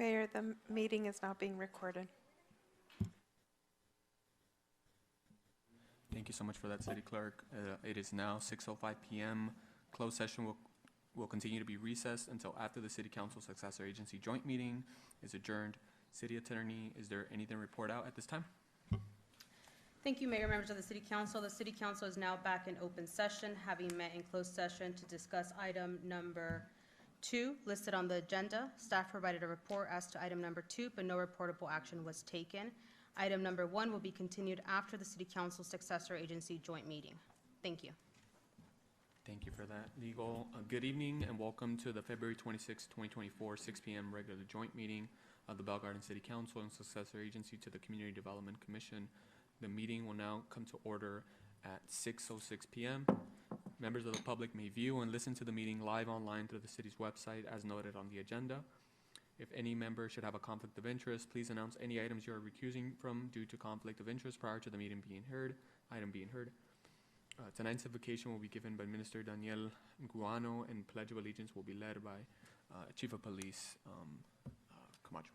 Mayor, the meeting is now being recorded. Thank you so much for that, City Clerk. It is now 6:05 p.m. Closed session will continue to be recessed until after the City Council Successor Agency joint meeting is adjourned. City Attorney, is there anything to report out at this time? Thank you, Mayor, members of the City Council. The City Council is now back in open session, having met in closed session to discuss item number 2 listed on the agenda. Staff provided a report as to item number 2, but no reportable action was taken. Item number 1 will be continued after the City Council Successor Agency joint meeting. Thank you. Thank you for that, Legal. Good evening and welcome to the February 26, 2024, 6 p.m. regular joint meeting of the Bell Garden City Council and Successor Agency to the Community Development Commission. The meeting will now come to order at 6:06 p.m. Members of the public may view and listen to the meeting live online through the city's website as noted on the agenda. If any member should have a conflict of interest, please announce any items you are recusing from due to conflict of interest prior to the meeting being heard. Tonight's invocation will be given by Minister Daniel Guano, and Pledge of Allegiance will be led by Chief of Police Camacho.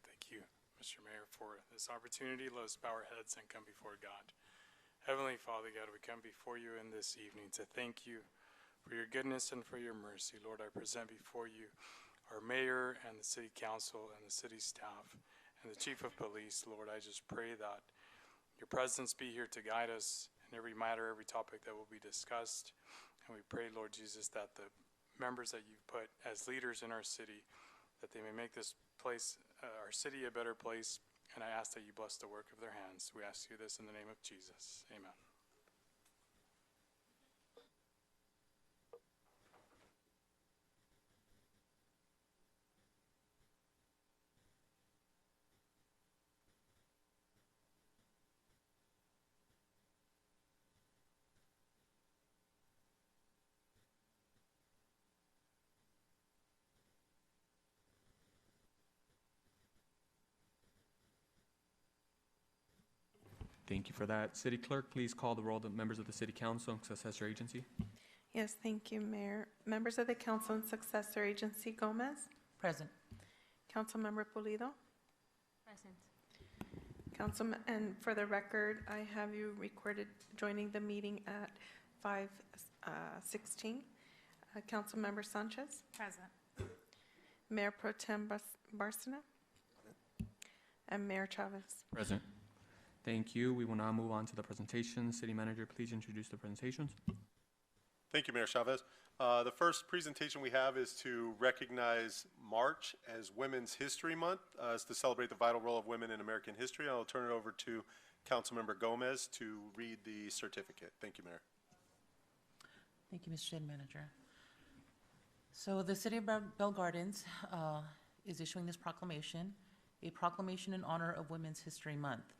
Thank you, Mr. Mayor, for this opportunity. Let us bow our heads and come before God. Heavenly Father, God, we come before you in this evening to thank you for your goodness and for your mercy. Lord, I present before you our mayor and the city council and the city staff and the chief of police. Lord, I just pray that your presence be here to guide us in every matter, every topic that will be discussed. And we pray, Lord Jesus, that the members that you've put as leaders in our city, that they may make this place, our city, a better place. And I ask that you bless the work of their hands. We ask you this in the name of Jesus. Amen. Thank you for that. City Clerk, please call the roll of the members of the City Council and Successor Agency. Yes, thank you, Mayor. Members of the Council and Successor Agency, Gomez. Present. Councilmember Pulido. Present. And for the record, I have you recorded joining the meeting at 5:16. Councilmember Sanchez. Present. Mayor Pro Tem Barcena. And Mayor Chavez. Present. Thank you. We will now move on to the presentation. City Manager, please introduce the presentations. Thank you, Mayor Chavez. The first presentation we have is to recognize March as Women's History Month, as to celebrate the vital role of women in American history. I'll turn it over to Councilmember Gomez to read the certificate. Thank you, Mayor. Thank you, Mr. City Manager. So the City of Bell Gardens is issuing this proclamation, a proclamation in honor of Women's History Month.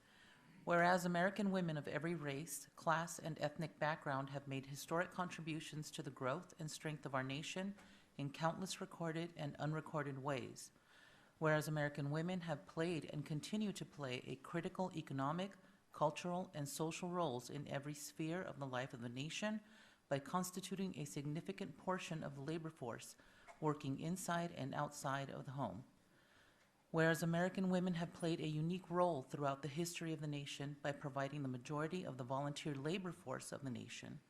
Whereas American women of every race, class, and ethnic background have made historic contributions to the growth and strength of our nation in countless recorded and unrecorded ways. Whereas American women have played and continue to play a critical economic, cultural, and social roles in every sphere of the life of the nation by constituting a significant portion of the labor force working inside and outside of the home. Whereas American women have played a unique role throughout the history of the nation by providing the majority of the volunteer labor force of the nation.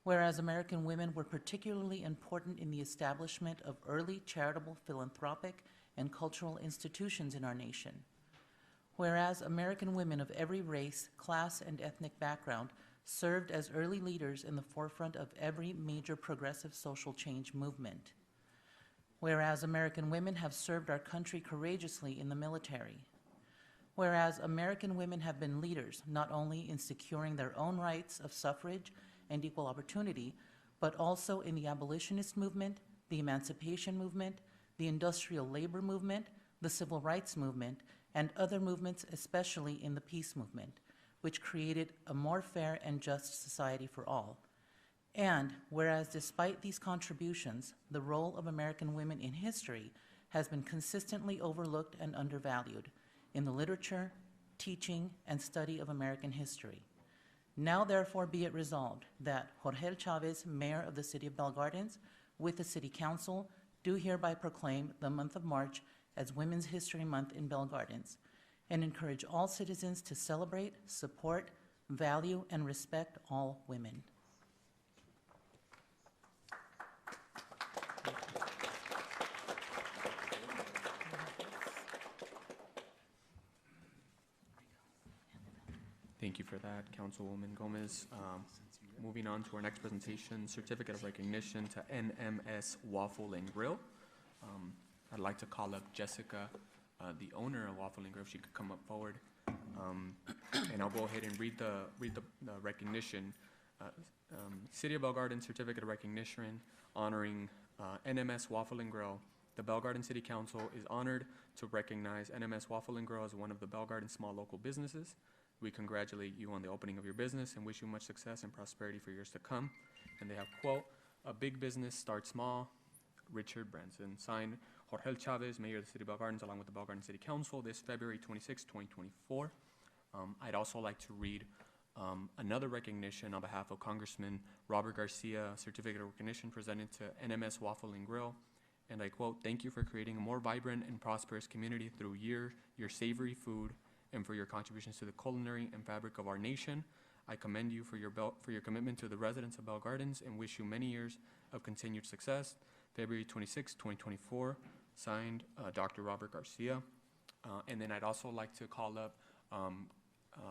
Whereas American women were particularly important in the establishment of early charitable, philanthropic, and cultural institutions in our nation. Whereas American women of every race, class, and ethnic background served as early leaders in the forefront of every major progressive social change movement. Whereas American women have served our country courageously in the military. Whereas American women have been leaders not only in securing their own rights of suffrage and equal opportunity, but also in the abolitionist movement, the emancipation movement, the industrial labor movement, the civil rights movement, and other movements, especially in the peace movement, which created a more fair and just society for all. And whereas despite these contributions, the role of American women in history has been consistently overlooked and undervalued in the literature, teaching, and study of American history. Now therefore be it resolved that Jorge Chavez, Mayor of the City of Bell Gardens, with the City Council, do hereby proclaim the month of March as Women's History Month in Bell Gardens, and encourage all citizens to celebrate, support, value, and respect all women. Thank you for that, Councilwoman Gomez. Moving on to our next presentation, Certificate of Recognition to NMS Waffle and Grill. I'd like to call up Jessica, the owner of Waffle and Grill, if she could come up forward. And I'll go ahead and read the recognition. City of Bell Garden Certificate of Recognition honoring NMS Waffle and Grill. The Bell Garden City Council is honored to recognize NMS Waffle and Grill as one of the Bell Garden small local businesses. We congratulate you on the opening of your business and wish you much success and prosperity for years to come. And they have, quote, "A big business starts small, Richard Branson." Signed, Jorge Chavez, Mayor of the City of Bell Gardens, along with the Bell Garden City Council, this February 26, 2024. I'd also like to read another recognition on behalf of Congressman Robert Garcia, certificate of recognition presented to NMS Waffle and Grill. And I quote, "Thank you for creating a more vibrant and prosperous community through your savory food and for your contributions to the culinary and fabric of our nation. I commend you for your commitment to the residents of Bell Gardens and wish you many years of continued success." February 26, 2024, signed Dr. Robert Garcia. And then I'd also like to call up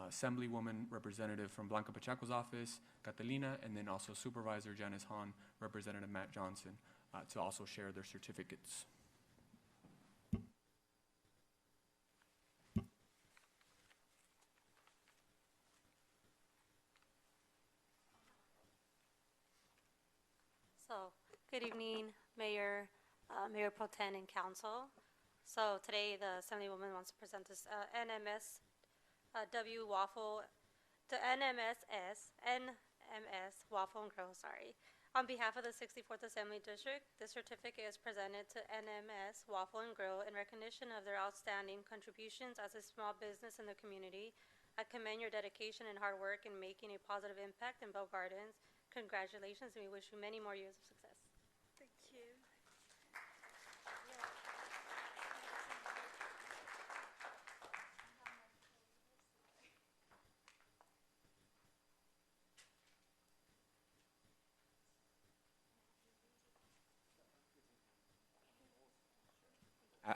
Assemblywoman Representative from Blanca Pacheco's office, Catalina, and then also Supervisor Janice Hahn, Representative Matt Johnson, to also share their certificates. So, good evening, Mayor, Mayor Pro Tem and Council. So today, the Assemblywoman wants to present this NMS W Waffle, the NMS Waffle and Grill, sorry. On behalf of the 64th Assembly District, this certificate is presented to NMS Waffle and Grill in recognition of their outstanding contributions as a small business in the community. I commend your dedication and hard work in making a positive impact in Bell Gardens. Congratulations, and we wish you many more years of success. Thank you.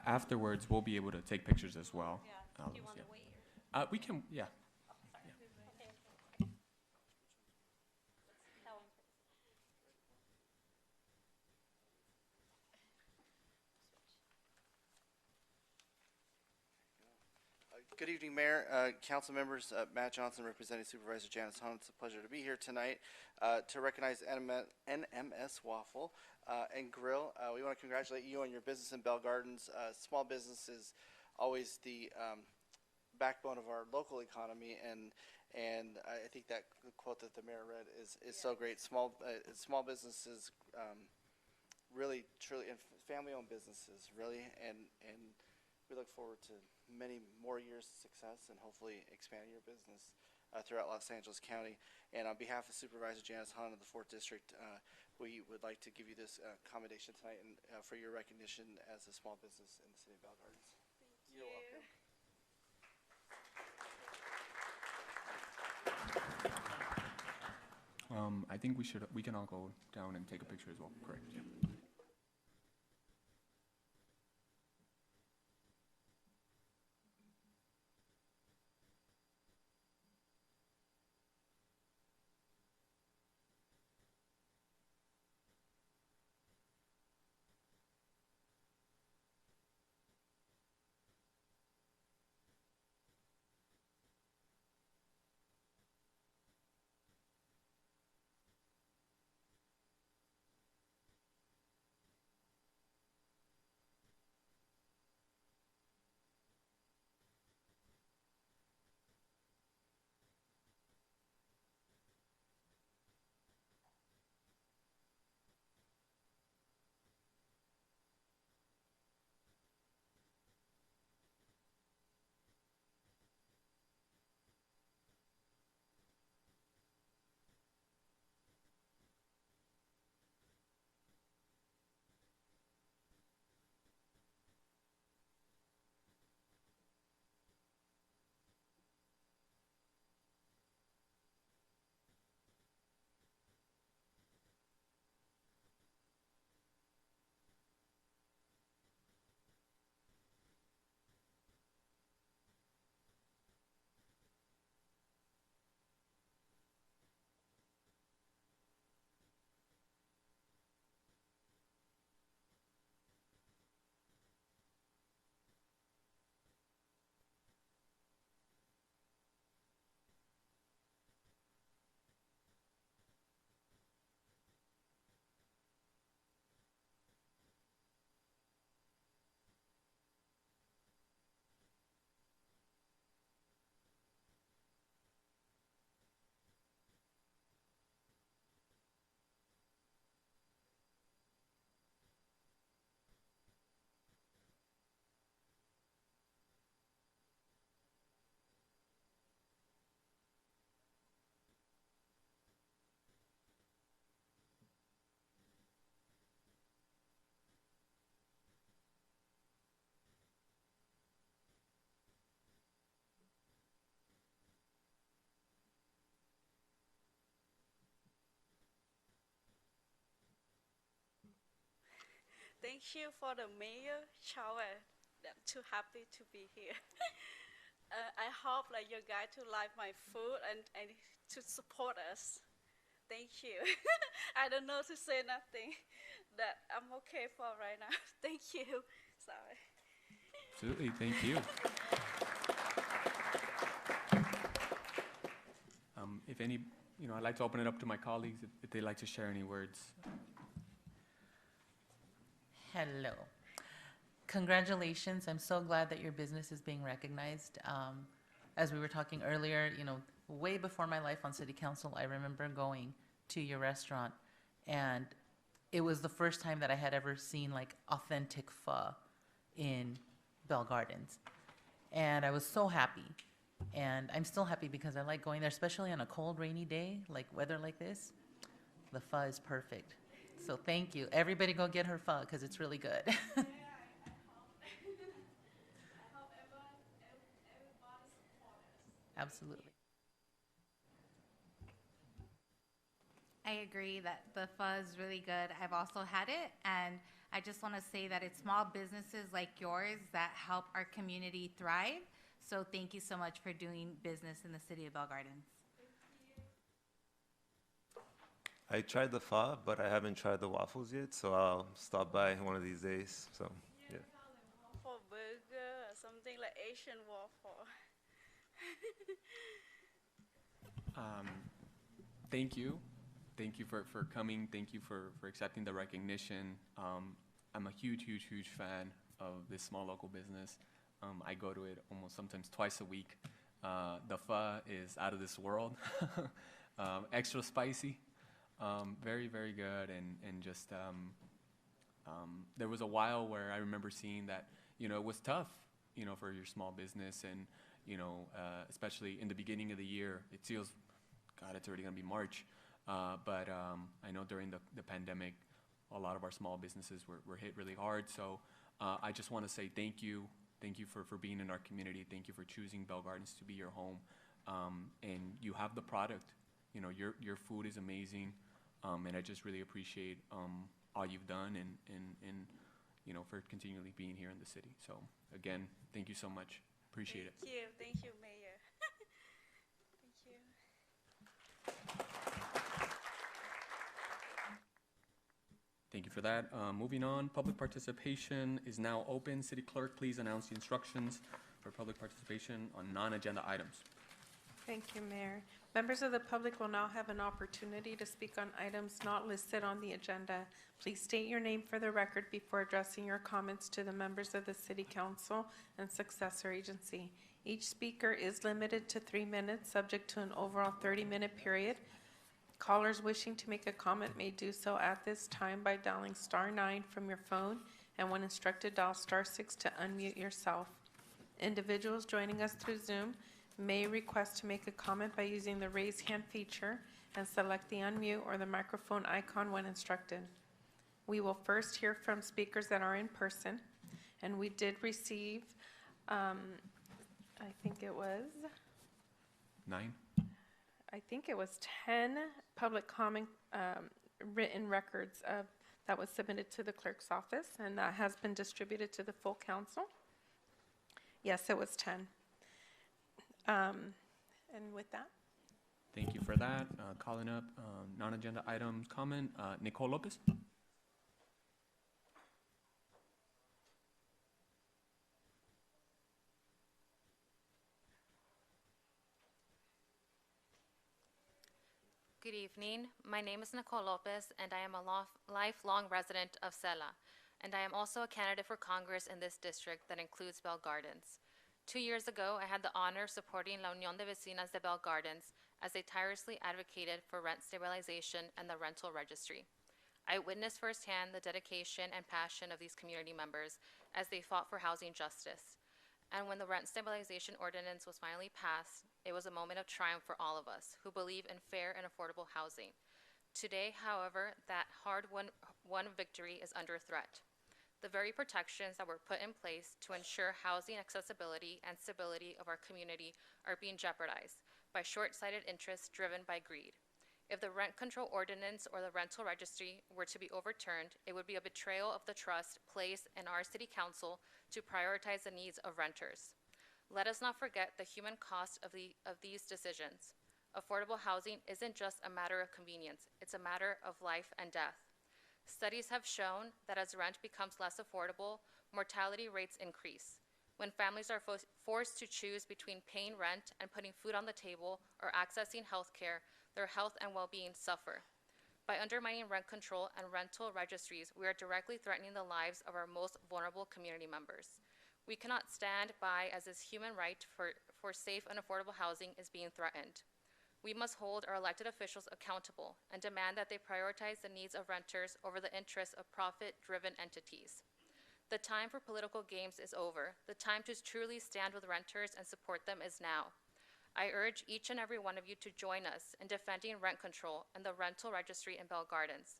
Afterwards, we'll be able to take pictures as well. Yeah, do you want to wait? We can, yeah. Okay. That one, please. Good evening, Mayor, council members, Matt Johnson representing Supervisor Janice Hahn. It's a pleasure to be here tonight to recognize NMS Waffle and Grill. We want to congratulate you on your business in Bell Gardens. Small business is always the backbone of our local economy, and I think that quote that the mayor read is so great. Small businesses, really, truly, and family-owned businesses, really, and we look forward to many more years of success and hopefully expanding your business throughout Los Angeles County. And on behalf of Supervisor Janice Hahn of the 4th District, we would like to give you this commendation tonight and for your recognition as a small business in the city of Bell Gardens. You're welcome. I think we can all go down and take a picture as well, correct? Yeah. thank you for the mayor shower. I'm too happy to be here. I hope that you guys to like my food and to support us. Thank you. I don't know to say nothing. That I'm okay for right now. Thank you. Sorry. Absolutely, thank you. If any, I'd like to open it up to my colleagues if they'd like to share any words. Hello. Congratulations. I'm so glad that your business is being recognized. As we were talking earlier, way before my life on city council, I remember going to your restaurant, and it was the first time that I had ever seen like authentic pho in Bell Gardens. And I was so happy. And I'm still happy because I like going there, especially on a cold, rainy day, like weather like this. The pho is perfect. So thank you. Everybody go get her pho because it's really good. I hope everybody support us. Absolutely. I agree that the pho is really good. I've also had it, and I just want to say that it's small businesses like yours that help our community thrive. So thank you so much for doing business in the city of Bell Gardens. I tried the pho, but I haven't tried the waffles yet, so I'll stop by one of these days. So, yeah. Waffle burger or something like Asian waffle. Thank you. Thank you for coming. Thank you for accepting the recognition. I'm a huge fan of this small local business. I go to it almost sometimes twice a week. The pho is out of this world. Extra spicy. Very good. And just, there was a while where I remember seeing that, it was tough, for your small business. And, especially in the beginning of the year, it feels, God, it's already going to be March. But I know during the pandemic, a lot of our small businesses were hit really hard. So I just want to say thank you. Thank you for being in our community. Thank you for choosing Bell Gardens to be your home. And you have the product. Your food is amazing. And I just really appreciate all you've done and for continually being here in the city. So again, thank you so much. Appreciate it. Thank you, Mayor. Thank you. Thank you for that. Moving on, public participation is now open. City Clerk, please announce the instructions for public participation on non-agenda items. Thank you, Mayor. Members of the public will now have an opportunity to speak on items not listed on the agenda. Please state your name for the record before addressing your comments to the members of the City Council and Successor Agency. Each speaker is limited to 3 minutes, subject to an overall 30-minute period. Callers wishing to make a comment may do so at this time by dialing *9 from your phone, and when instructed, dial *6 to unmute yourself. Individuals joining us through Zoom may request to make a comment by using the raise hand feature and select the unmute or the microphone icon when instructed. We will first hear from speakers that are in person, and we did receive, I think it was 10 public comment written records that was submitted to the clerk's office, and that has been distributed to the full council. Yes, it was 10. And with that, Thank you for that. Calling up non-agenda items comment, Nicole Lopez. Good evening. My name is Nicole Lopez, and I am a lifelong resident of Sela, and I am also a candidate for Congress in this district that includes Bell Gardens. 2 years ago, I had the honor of supporting La Unión de Vecinas de Bell Gardens as they tirelessly advocated for rent stabilization and the rental registry. I witnessed firsthand the dedication and passion of these community members as they fought for housing justice. And when the rent stabilization ordinance was finally passed, it was a moment of triumph for all of us who believe in fair and affordable housing. Today, however, that hard-won victory is under threat. The very protections that were put in place to ensure housing accessibility and stability of our community are being jeopardized by short-sighted interests driven by greed. If the rent control ordinance or the rental registry were to be overturned, it would be a betrayal of the trust placed in our city council to prioritize the needs of renters. Let us not forget the human cost of these decisions. Affordable housing isn't just a matter of convenience, it's a matter of life and death. Studies have shown that as rent becomes less affordable, mortality rates increase. When families are forced to choose between paying rent and putting food on the table or accessing health care, their health and well-being suffer. By undermining rent control and rental registries, we are directly threatening the lives of our most vulnerable community members. We cannot stand by as this human right for safe and affordable housing is being threatened. We must hold our elected officials accountable and demand that they prioritize the needs of renters over the interests of profit-driven entities. The time for political games is over. The time to truly stand with renters and support them is now. I urge each and every one of you to join us in defending rent control and the rental registry in Bell Gardens.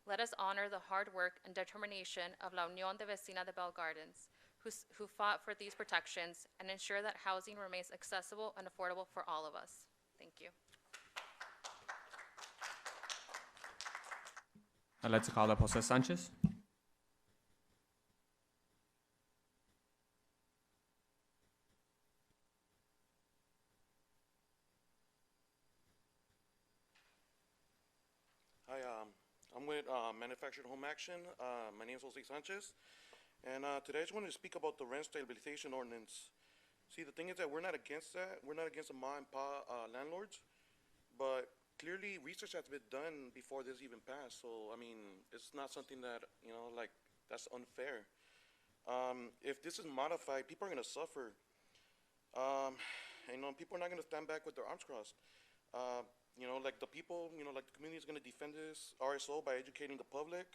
Let us honor the hard work and determination of La Unión de Vecina de Bell Gardens, who fought for these protections and ensure that housing remains accessible and affordable for all of us. Thank you. I'd like to call up Jose Sanchez. Hi, I'm with Manufactured Home Action. My name is Jose Sanchez, and today I just wanted to speak about the rent stabilization ordinance. See, the thing is that we're not against that. We're not against the ma and pa landlords, but clearly research has been done before this even passed. So, I mean, it's not something that, like, that's unfair. If this is modified, people are going to suffer. People are not going to stand back with their arms crossed. Like the people, like the community is going to defend this RSO by educating the public.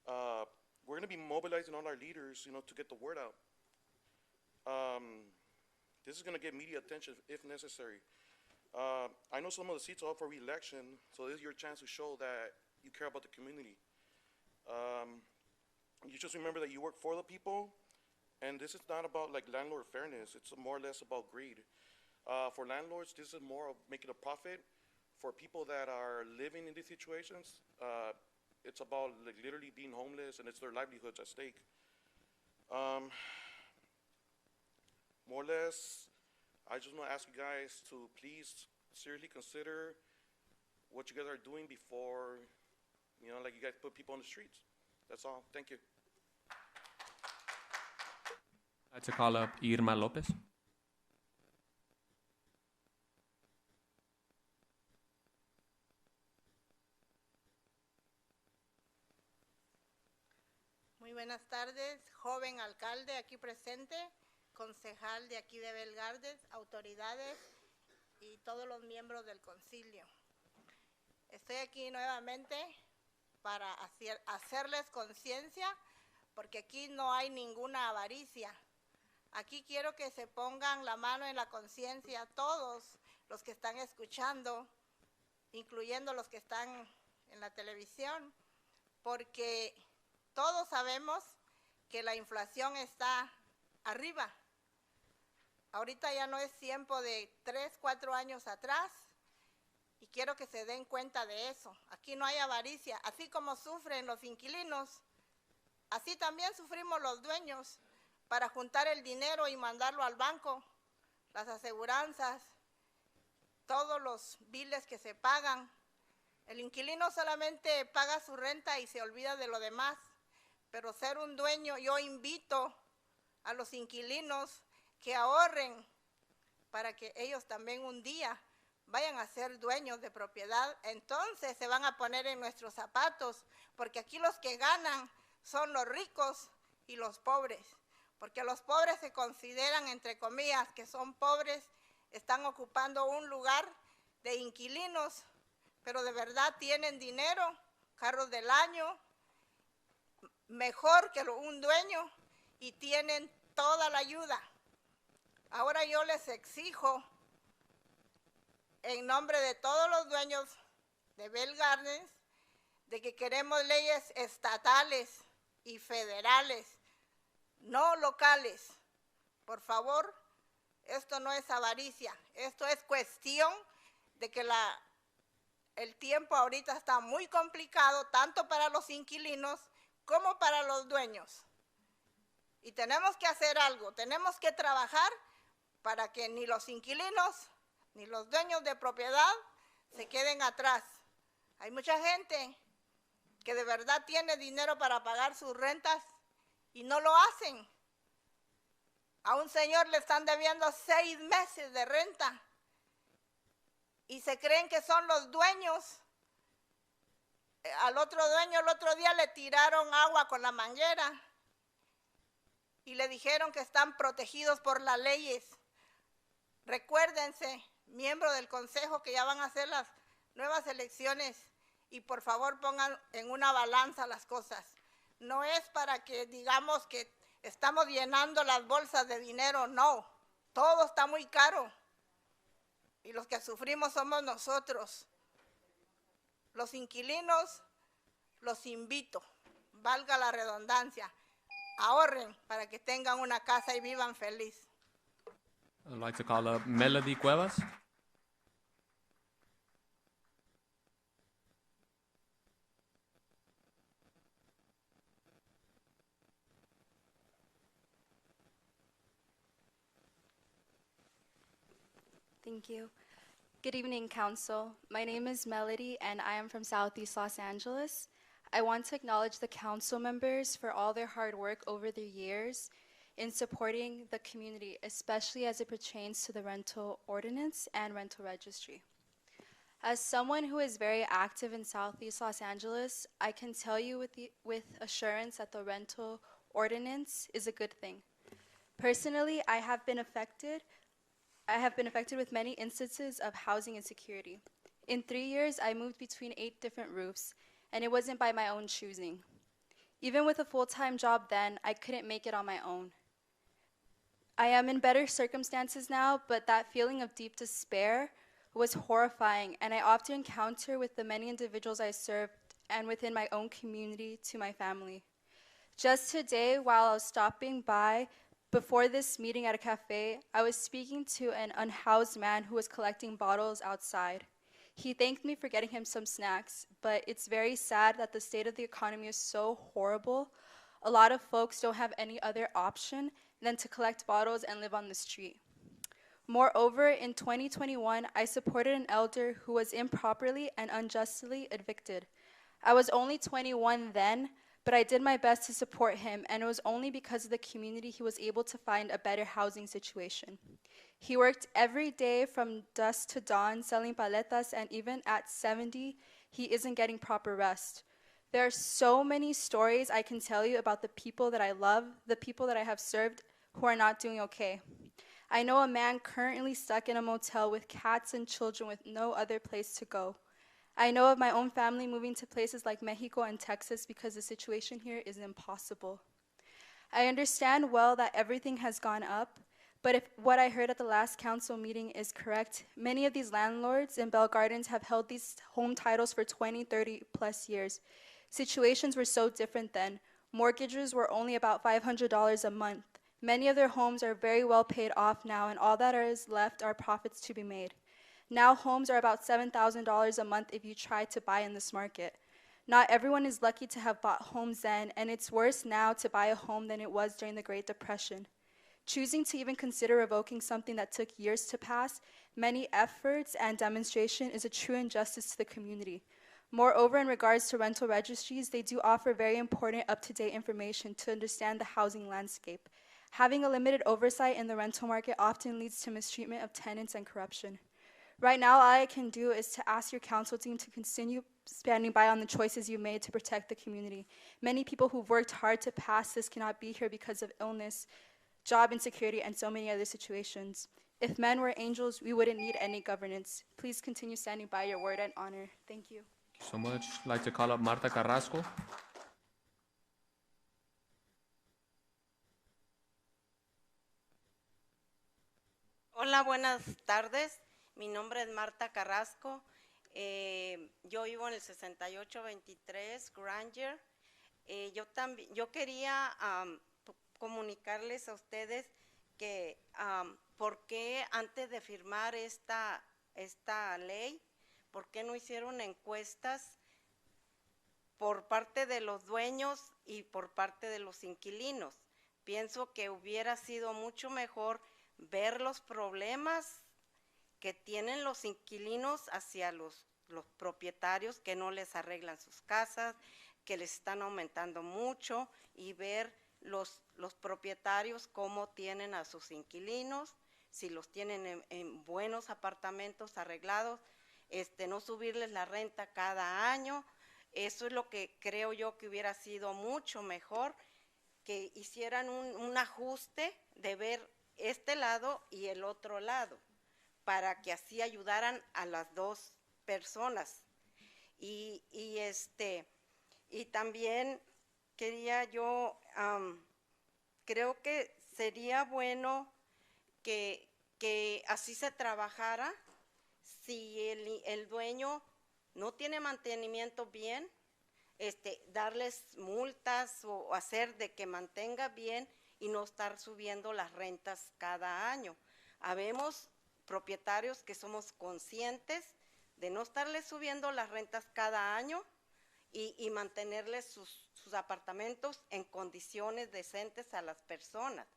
We're going to be mobilizing all our leaders, to get the word out. This is going to get media attention if necessary. I know some of the seats are up for re-election, so this is your chance to show that you care about the community. You just remember that you work for the people, and this is not about like landlord fairness. It's more or less about greed. For landlords, this is more of making a profit. For people that are living in these situations, it's about like literally being homeless, and it's their livelihoods at stake. More or less, I just want to ask you guys to please seriously consider what you guys are doing before, like you guys put people on the streets. That's all. Thank you. I'd like to call up Irma Lopez. Muy buenas tardes, joven alcalde aquí presente, concejal de aquí de Bell Gardens, autoridades y todos los miembros del concilio. Estoy aquí nuevamente para hacerles conciencia, porque aquí no hay ninguna avaricia. Aquí quiero que se pongan la mano en la conciencia todos los que están escuchando, incluyendo los que están en la televisión, porque todos sabemos que la inflación está arriba. Ahorita ya no es tiempo de 3, 4 años atrás, y quiero que se den cuenta de eso. Aquí no hay avaricia. Así como sufren los inquilinos, así también sufrimos los dueños para juntar el dinero y mandarlo al banco, las aseguranzas, todos los biles que se pagan. El inquilino solamente paga su renta y se olvida de lo demás. Pero ser un dueño, yo invito a los inquilinos que ahorren para que ellos también un día vayan a ser dueños de propiedad. Entonces se van a poner en nuestros zapatos, porque aquí los que ganan son los ricos y los pobres. Porque los pobres se consideran, entre comillas, que son pobres, están ocupando un lugar de inquilinos, pero de verdad tienen dinero, carros del año, mejor que un dueño, y tienen toda la ayuda. Ahora yo les exijo, en nombre de todos los dueños de Bell Gardens, de que queremos leyes estatales y federales, no locales. Por favor, esto no es avaricia, esto es cuestión de que El tiempo ahorita está muy complicado, tanto para los inquilinos como para los dueños. Y tenemos que hacer algo, tenemos que trabajar para que ni los inquilinos ni los dueños de propiedad se queden atrás. Hay mucha gente que de verdad tiene dinero para pagar sus rentas y no lo hacen. A un señor le están debiendo 6 meses de renta y se creen que son los dueños. Al otro dueño el otro día le tiraron agua con la manguera y le dijeron que están protegidos por las leyes. Recuérdense, miembros del consejo, que ya van a hacer las nuevas elecciones y por favor pongan en una balanza las cosas. No es para que digamos que estamos llenando las bolsas de dinero, no. Todo está muy caro y los que sufrimos somos nosotros. Los inquilinos, los invito, valga la redundancia, ahorren para que tengan una casa y vivan feliz. I'd like to call up Melody Cuevas. Thank you. Good evening, Council. My name is Melody, and I am from Southeast Los Angeles. I want to acknowledge the Council members for all their hard work over the years in supporting the community, especially as it pertains to the rental ordinance and rental registry. As someone who is very active in Southeast Los Angeles, I can tell you with assurance that the rental ordinance is a good thing. Personally, I have been affected with many instances of housing insecurity. In 3 years, I moved between 8 different roofs, and it wasn't by my own choosing. Even with a full-time job then, I couldn't make it on my own. I am in better circumstances now, but that feeling of deep despair was horrifying, and I often encounter with the many individuals I served and within my own community to my family. Just today, while I was stopping by before this meeting at a cafe, I was speaking to an unhoused man who was collecting bottles outside. He thanked me for getting him some snacks, but it's very sad that the state of the economy is so horrible. A lot of folks don't have any other option than to collect bottles and live on the street. Moreover, in 2021, I supported an elder who was improperly and unjustly evicted. I was only 21 then, but I did my best to support him, and it was only because of the community he was able to find a better housing situation. He worked every day from dusk to dawn selling paletas, and even at 70, he isn't getting proper rest. There are so many stories I can tell you about the people that I love, the people that I have served, who are not doing okay. I know a man currently stuck in a motel with cats and children with no other place to go. I know of my own family moving to places like Mexico and Texas because the situation here is impossible. I understand well that everything has gone up, but if what I heard at the last council meeting is correct, many of these landlords in Bell Gardens have held these home titles for 20, 30 plus years. Situations were so different then. Mortgages were only about $500 a month. Many of their homes are very well paid off now, and all that is left are profits to be made. Now homes are about $7,000 a month if you try to buy in this market. Not everyone is lucky to have bought homes then, and it's worse now to buy a home than it was during the Great Depression. Choosing to even consider revoking something that took years to pass, many efforts and demonstration is a true injustice to the community. Moreover, in regards to rental registries, they do offer very important up-to-date information to understand the housing landscape. Having a limited oversight in the rental market often leads to mistreatment of tenants and corruption. Right now, all I can do is to ask your council team to continue standing by on the choices you made to protect the community. Many people who've worked hard to pass this cannot be here because of illness, job insecurity, and so many other situations. If men were angels, we wouldn't need any governance. Please continue standing by your word and honor. Thank you. Thank you so much. I'd like to call up Marta Carrasco. Hola, buenas tardes. Mi nombre es Marta Carrasco. Yo vivo en el 6823 Granger. Yo quería comunicarles a ustedes que por qué antes de firmar esta ley, ¿Por qué no hicieron encuestas por parte de los dueños y por parte de los inquilinos? Pienso que hubiera sido mucho mejor ver los problemas que tienen los inquilinos hacia los propietarios que no les arreglan sus casas, que les están aumentando mucho, y ver los propietarios cómo tienen a sus inquilinos, si los tienen en buenos apartamentos arreglados, no subirles la renta cada año. Eso es lo que creo yo que hubiera sido mucho mejor, que hicieran un ajuste de ver este lado y el otro lado, para que así ayudaran a las dos personas. Y también quería yo, creo que sería bueno que así se trabajara. Si el dueño no tiene mantenimiento bien, darles multas o hacer de que mantenga bien y no estar subiendo las rentas cada año. Habemos propietarios que somos conscientes de no estarles subiendo las rentas cada año y mantenerles sus apartamentos en condiciones decentes a las personas.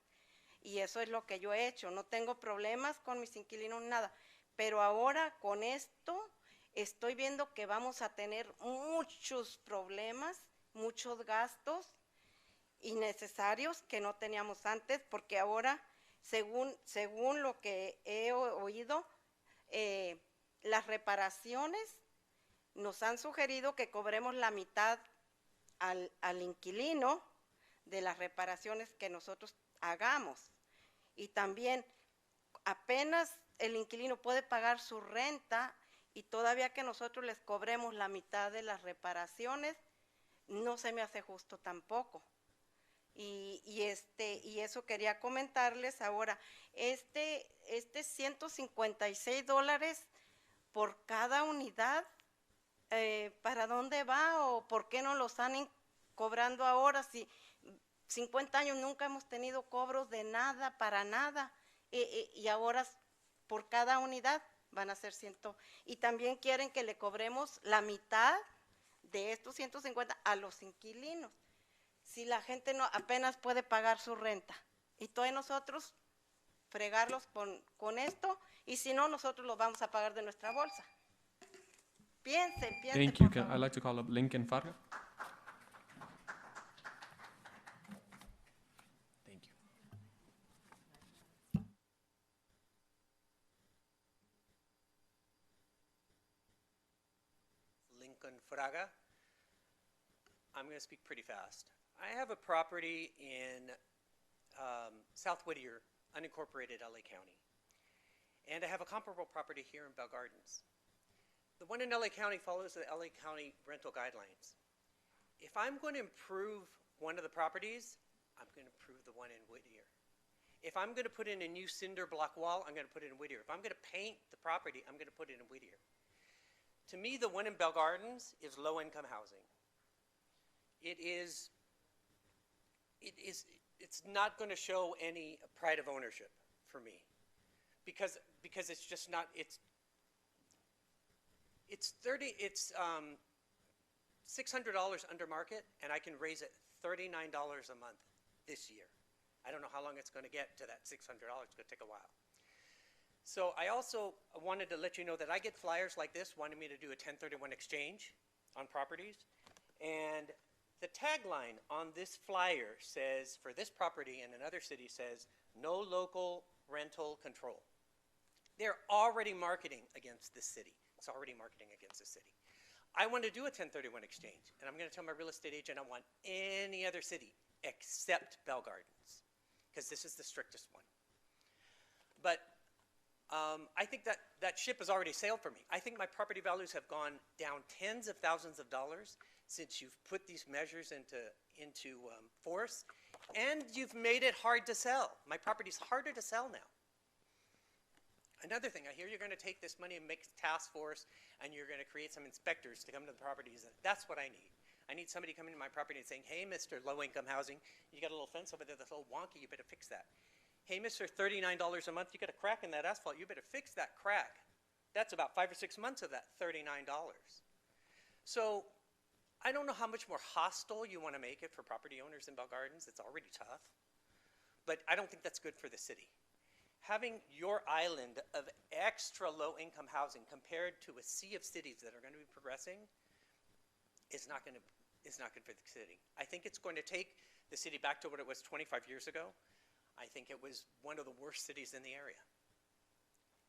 Y eso es lo que yo he hecho. No tengo problemas con mis inquilinos, nada. Pero ahora con esto estoy viendo que vamos a tener muchos problemas, muchos gastos innecesarios que no teníamos antes, porque ahora, según lo que he oído, las reparaciones nos han sugerido que cobremos la mitad al inquilino de las reparaciones que nosotros hagamos. Y también apenas el inquilino puede pagar su renta, y todavía que nosotros les cobremos la mitad de las reparaciones, no se me hace justo tampoco. Y eso quería comentarles ahora. $156 por cada unidad, ¿para dónde va o por qué no lo están cobrando ahora? Si 50 años nunca hemos tenido cobros de nada, para nada, y ahora por cada unidad van a ser 100. Y también quieren que le cobremos la mitad de estos 150 a los inquilinos, si la gente no apenas puede pagar su renta, y todos nosotros fregarlos con esto, y si no, nosotros los vamos a pagar de nuestra bolsa. Piensen, Thank you. por favor. I'd like to call up Lincoln Farga. Thank you. Lincoln Fraga. I'm going to speak pretty fast. I have a property in South Whittier, unincorporated LA County. And I have a comparable property here in Bell Gardens. The one in LA County follows the LA County rental guidelines. If I'm going to improve one of the properties, I'm going to improve the one in Whittier. If I'm going to put in a new cinder block wall, I'm going to put it in Whittier. If I'm going to paint the property, I'm going to put it in Whittier. To me, the one in Bell Gardens is low-income housing. It's not going to show any pride of ownership for me, because it's just not. It's $600 under market, and I can raise it $39 a month this year. I don't know how long it's going to get to that $600. It's going to take a while. So I also wanted to let you know that I get flyers like this wanting me to do a 1031 exchange on properties. And the tagline on this flyer says, for this property in another city, says, no local rental control. They're already marketing against this city. It's already marketing against the city. I want to do a 1031 exchange, and I'm going to tell my real estate agent I want any other city except Bell Gardens, because this is the strictest one. But I think that ship has already sailed for me. I think my property values have gone down tens of thousands of dollars since you've put these measures into force, and you've made it hard to sell. My property's harder to sell now. Another thing, I hear you're going to take this money and make a task force, and you're going to create some inspectors to come to the properties. And that's what I need. I need somebody coming to my property and saying, hey, Mr. Low-Income Housing, you got a little fence over there that's a little wonky, you better fix that. Hey, Mr. $39 a month, you got a crack in that asphalt, you better fix that crack. That's about 5 or 6 months of that $39. So I don't know how much more hostile you want to make it for property owners in Bell Gardens. It's already tough. But I don't think that's good for the city. Having your island of extra low-income housing compared to a sea of cities that are going to be progressing is not good for the city. I think it's going to take the city back to what it was 25 years ago. I think it was one of the worst cities in the area.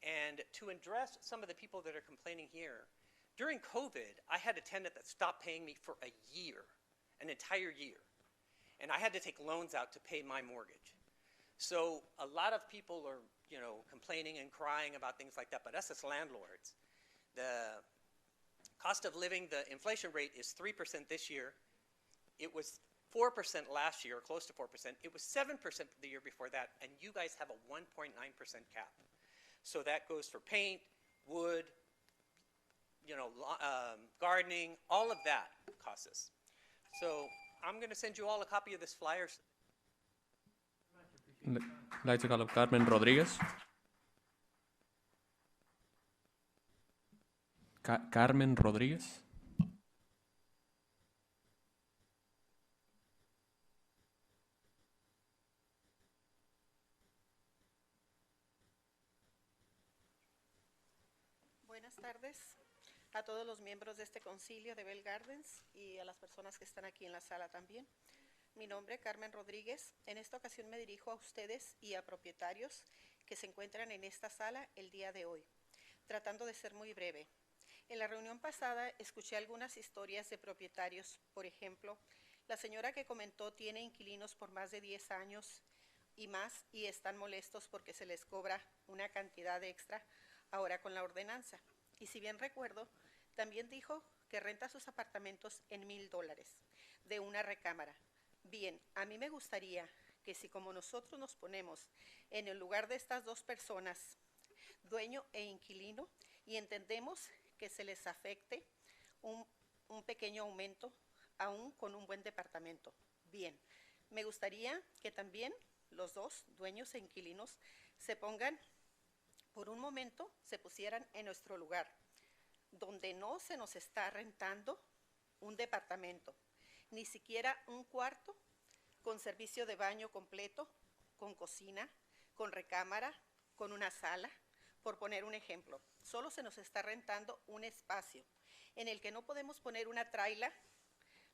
And to address some of the people that are complaining here, during COVID, I had a tenant that stopped paying me for a year, an entire year. And I had to take loans out to pay my mortgage. So a lot of people are, complaining and crying about things like that, but us as landlords, the cost of living, the inflation rate is 3% this year. It was 4% last year, close to 4%. It was 7% the year before that, and you guys have a 1.9% cap. So that goes for paint, wood, gardening, all of that costs us. So I'm going to send you all a copy of this flyer. Like to call up Carmen Rodriguez. Carmen Rodriguez. Buenas tardes a todos los miembros de este concilio de Bell Gardens y a las personas que están aquí en la sala también. Mi nombre es Carmen Rodríguez. En esta ocasión me dirijo a ustedes y a propietarios que se encuentran en esta sala el día de hoy, tratando de ser muy breve. En la reunión pasada escuché algunas historias de propietarios. Por ejemplo, la señora que comentó tiene inquilinos por más de 10 años y más y están molestos porque se les cobra una cantidad extra ahora con la ordenanza. Y si bien recuerdo, también dijo que renta sus apartamentos en $1,000 de una recámara. Bien, a mí me gustaría que si como nosotros nos ponemos en el lugar de estas dos personas, dueño e inquilino, y entendemos que se les afecte un pequeño aumento, aún con un buen departamento. Bien, me gustaría que también los dos, dueños e inquilinos, se pongan, por un momento, se pusieran en nuestro lugar, donde no se nos está rentando un departamento, ni siquiera un cuarto con servicio de baño completo, con cocina, con recámara, con una sala, por poner un ejemplo. Solo se nos está rentando un espacio en el que no podemos poner una traila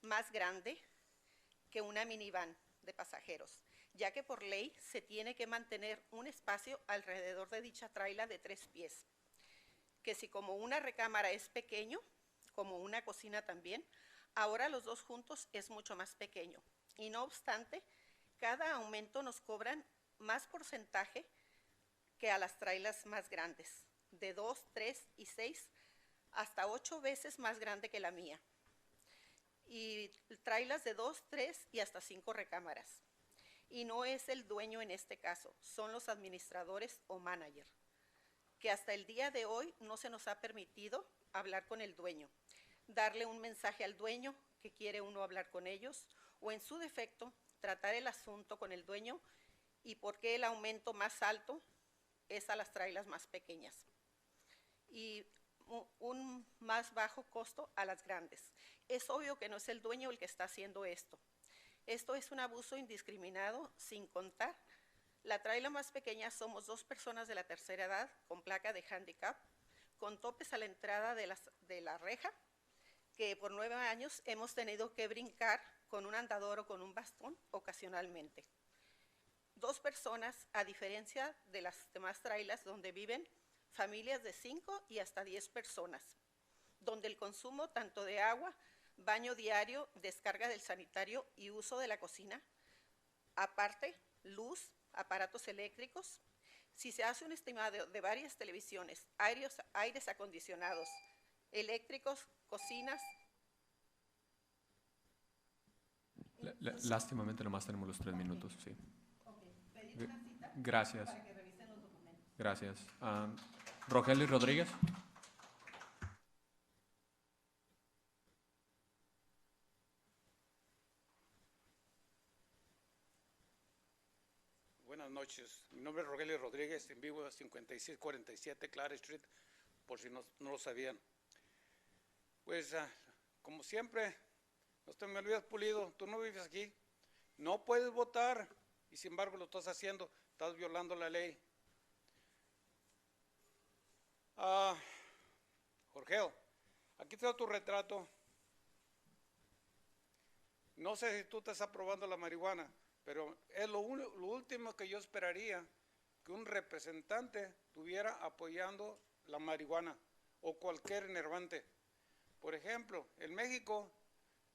más grande que una minivan de pasajeros, ya que por ley se tiene que mantener un espacio alrededor de dicha traila de 3 pies, que si como una recámara es pequeño, como una cocina también, ahora los dos juntos es mucho más pequeño. Y no obstante, cada aumento nos cobran más porcentaje que a las trailas más grandes, de 2, 3 y 6, hasta 8 veces más grande que la mía. Y trailas de 2, 3 y hasta 5 recámaras. Y no es el dueño en este caso, son los administradores o manager, que hasta el día de hoy no se nos ha permitido hablar con el dueño, darle un mensaje al dueño que quiere uno hablar con ellos, o en su defecto, tratar el asunto con el dueño y por qué el aumento más alto es a las trailas más pequeñas y un más bajo costo a las grandes. Es obvio que no es el dueño el que está haciendo esto. Esto es un abuso indiscriminado, sin contar. La traila más pequeña somos 2 personas de la tercera edad con placa de handicap, con topes a la entrada de la reja, que por 9 años hemos tenido que brincar con un andador o con un bastón ocasionalmente. 2 personas, a diferencia de las demás trailas donde viven familias de 5 y hasta 10 personas, donde el consumo tanto de agua, baño diario, descarga del sanitario y uso de la cocina, aparte luz, aparatos eléctricos. Si se hace un estimado de varias televisiones, aires acondicionados, eléctricos, cocinas. Lástimamente nomás tenemos los 3 minutos, sí. Okay. Pedir una cita Gracias. para que revisen los documentos. Gracias. Rogelio Rodríguez. Buenas noches. Mi nombre es Rogelio Rodríguez, en vivo 5647 Clara Street, por si no lo sabían. Pues, como siempre, no te me olvides, Pulido, tú no vives aquí, no puedes votar y sin embargo lo estás haciendo, estás violando la ley. Jorgeo, aquí está tu retrato. No sé si tú estás aprobando la marihuana, pero es lo último que yo esperaría que un representante estuviera apoyando la marihuana o cualquier enervante. Por ejemplo, en México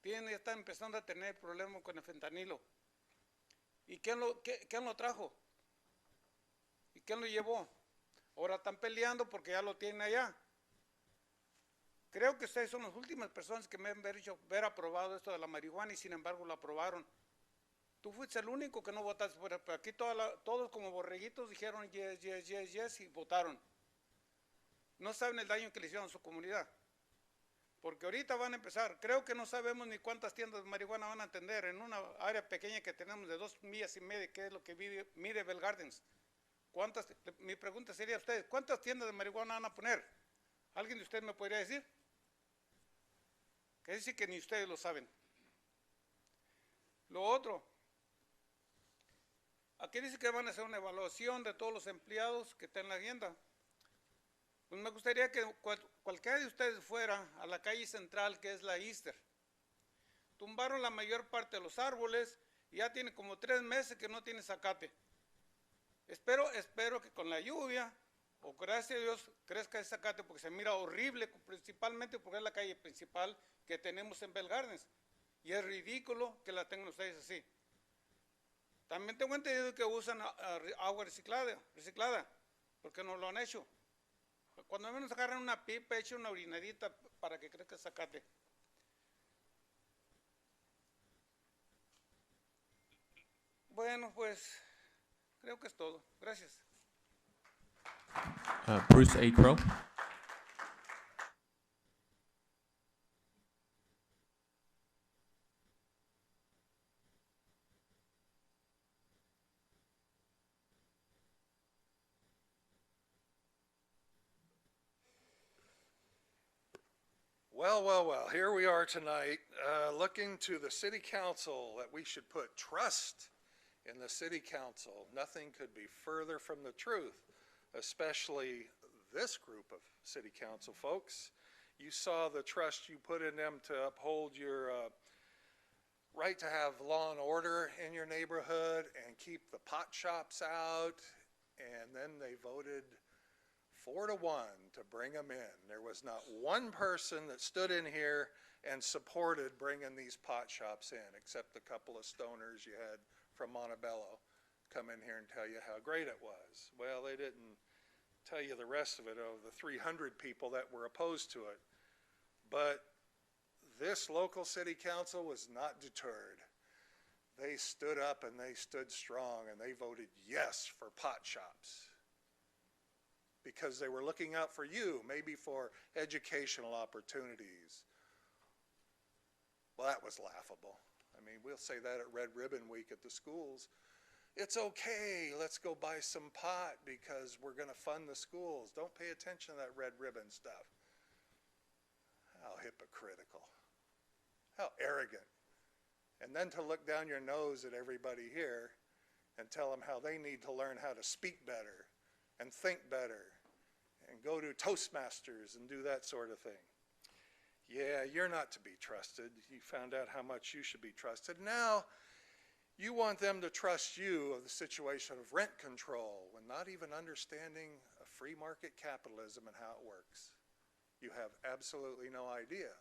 está empezando a tener problemas con el fentanilo. ¿Y quién lo trajo? ¿Y quién lo llevó? Ahora están peleando porque ya lo tienen allá. Creo que ustedes son las últimas personas que me han ver aprobado esto de la marihuana y sin embargo lo aprobaron. Tú fuiste el único que no votaste, pero aquí todos como borreguitos dijeron yes, yes, yes, yes y votaron. No saben el daño que le hicieron a su comunidad. Porque ahorita van a empezar, creo que no sabemos ni cuántas tiendas de marihuana van a atender en una área pequeña que tenemos de 2,5 millas, que es lo que mide Bell Gardens. Mi pregunta sería a ustedes, ¿cuántas tiendas de marihuana van a poner? ¿Alguien de ustedes me podría decir? Que dice que ni ustedes lo saben. Lo otro, aquí dice que van a hacer una evaluación de todos los empleados que están en la agenda. Pues me gustaría que cualquiera de ustedes fuera a la calle central, que es la Easter. Tumbaron la mayor parte de los árboles y ya tiene como 3 meses que no tiene zacate. Espero que con la lluvia, o gracias a Dios, crezca ese zacate porque se mira horrible, principalmente porque es la calle principal que tenemos en Bell Gardens. Y es ridículo que la tengan ustedes así. También tengo entendido que usan agua reciclada, porque no lo han hecho. Cuando menos agarran una pipa, echan una orinadita para que crezca el zacate. Bueno, pues creo que es todo. Gracias. Bruce A. Crow. Well, here we are tonight, looking to the city council that we should put trust in the city council. Nothing could be further from the truth, especially this group of city council folks. You saw the trust you put in them to uphold your right to have law and order in your neighborhood and keep the pot shops out, and then they voted 4-1 to bring them in. There was not one person that stood in here and supported bringing these pot shops in, except a couple of stoners you had from Montebello come in here and tell you how great it was. Well, they didn't tell you the rest of it, of the 300 people that were opposed to it. But this local city council was not deterred. They stood up and they stood strong and they voted yes for pot shops, because they were looking out for you, maybe for educational opportunities. Well, that was laughable. I mean, we'll say that at Red Ribbon Week at the schools. It's okay, let's go buy some pot because we're going to fund the schools. Don't pay attention to that red ribbon stuff. How hypocritical. How arrogant. And then to look down your nose at everybody here and tell them how they need to learn how to speak better and think better and go to Toastmasters and do that sort of thing. Yeah, you're not to be trusted. You found out how much you should be trusted. Now, you want them to trust you of the situation of rent control when not even understanding a free market capitalism and how it works. You have absolutely no idea.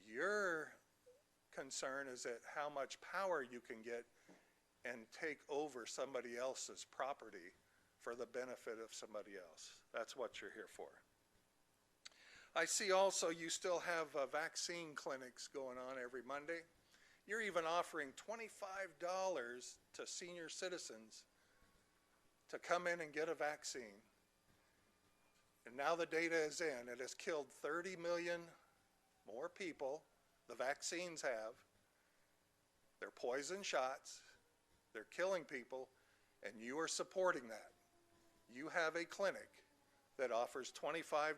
Your concern is at how much power you can get and take over somebody else's property for the benefit of somebody else. That's what you're here for. I see also you still have vaccine clinics going on every Monday. You're even offering $25 to senior citizens to come in and get a vaccine. And now the data is in. It has killed 30 million more people. The vaccines have. They're poison shots. They're killing people. And you are supporting that. You have a clinic that offers $25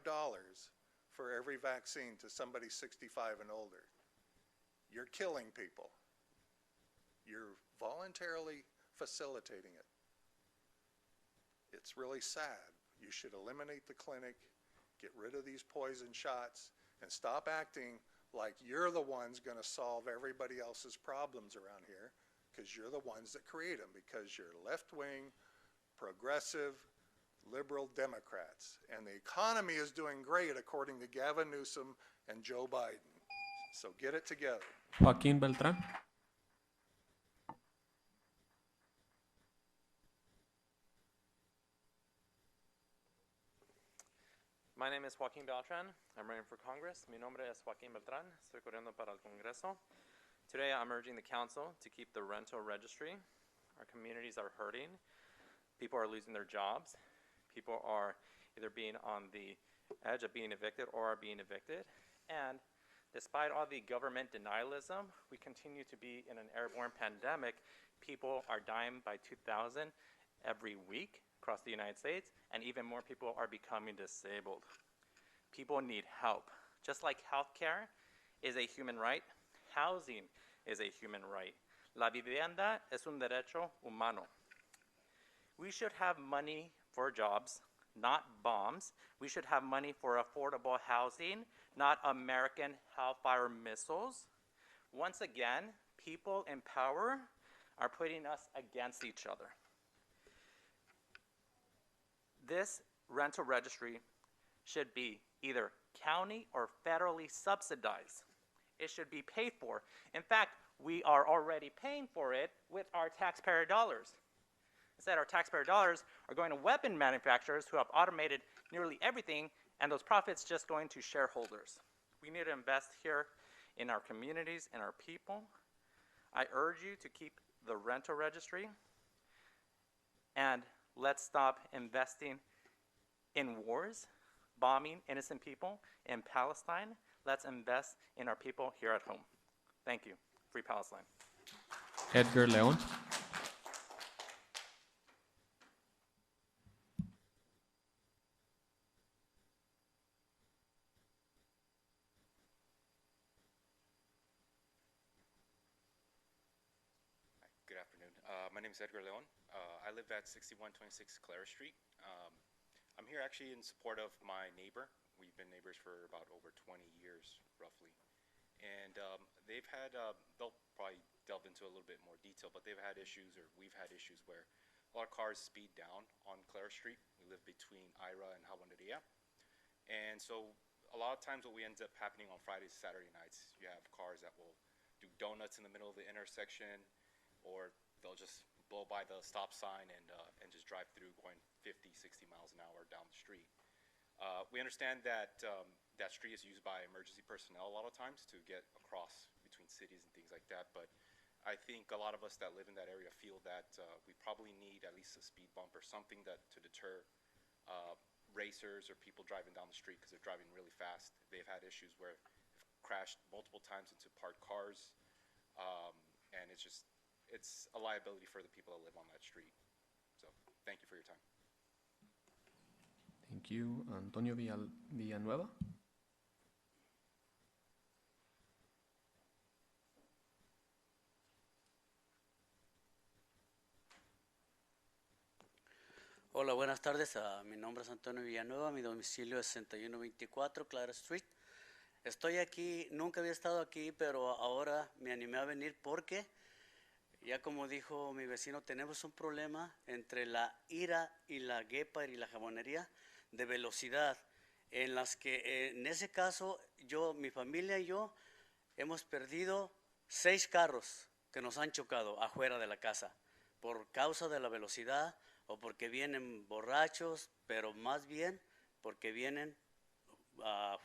for every vaccine to somebody 65 and older. You're killing people. You're voluntarily facilitating it. It's really sad. You should eliminate the clinic, get rid of these poison shots, and stop acting like you're the ones going to solve everybody else's problems around here, because you're the ones that create them, because you're left-wing, progressive, liberal Democrats. And the economy is doing great according to Gavin Newsom and Joe Biden. So get it together. Joaquín Beltrán. My name is Joaquín Beltrán. I'm running for Congress. Mi nombre es Joaquín Beltrán. Estoy corriendo para el Congreso. Today I'm urging the council to keep the rental registry. Our communities are hurting. People are losing their jobs. People are either being on the edge of being evicted or are being evicted. And despite all the government denialism, we continue to be in an airborne pandemic. People are dying by 2,000 every week across the United States, and even more people are becoming disabled. People need help. Just like healthcare is a human right, housing is a human right. La vivienda es un derecho humano. We should have money for jobs, not bombs. We should have money for affordable housing, not American Hellfire missiles. Once again, people in power are putting us against each other. This rental registry should be either county or federally subsidized. It should be paid for. In fact, we are already paying for it with our taxpayer dollars. Instead, our taxpayer dollars are going to weapon manufacturers who have automated nearly everything, and those profits just going to shareholders. We need to invest here in our communities and our people. I urge you to keep the rental registry, and let's stop investing in wars, bombing innocent people in Palestine. Let's invest in our people here at home. Thank you. Free Palestine. Edgar León. Good afternoon. My name is Edgar León. I live at 6126 Clara Street. I'm here actually in support of my neighbor. We've been neighbors for about over 20 years, roughly. And they've had, they'll probably delve into a little bit more detail, but they've had issues, or we've had issues where a lot of cars speed down on Clara Street. We live between Ira and Jaboneria. And so a lot of times what we end up happening on Fridays, Saturday nights, you have cars that will do donuts in the middle of the intersection, or they'll just blow by the stop sign and just drive through going 50, 60 miles an hour down the street. We understand that that street is used by emergency personnel a lot of times to get across between cities and things like that, but I think a lot of us that live in that area feel that we probably need at least a speed bump or something that to deter racers or people driving down the street because they're driving really fast. They've had issues where they've crashed multiple times into parked cars, and it's just, it's a liability for the people that live on that street. So thank you for your time. Thank you. Antonio Villanueva. Hola, buenas tardes. Mi nombre es Antonio Villanueva, mi domicilio es 6124 Clara Street. Estoy aquí, nunca había estado aquí, pero ahora me animé a venir porque, ya como dijo mi vecino, tenemos un problema entre la Ira y la Guépar y la Jabonería de velocidad, en las que en ese caso yo, mi familia y yo hemos perdido 6 carros que nos han chocado afuera de la casa por causa de la velocidad o porque vienen borrachos, pero más bien porque vienen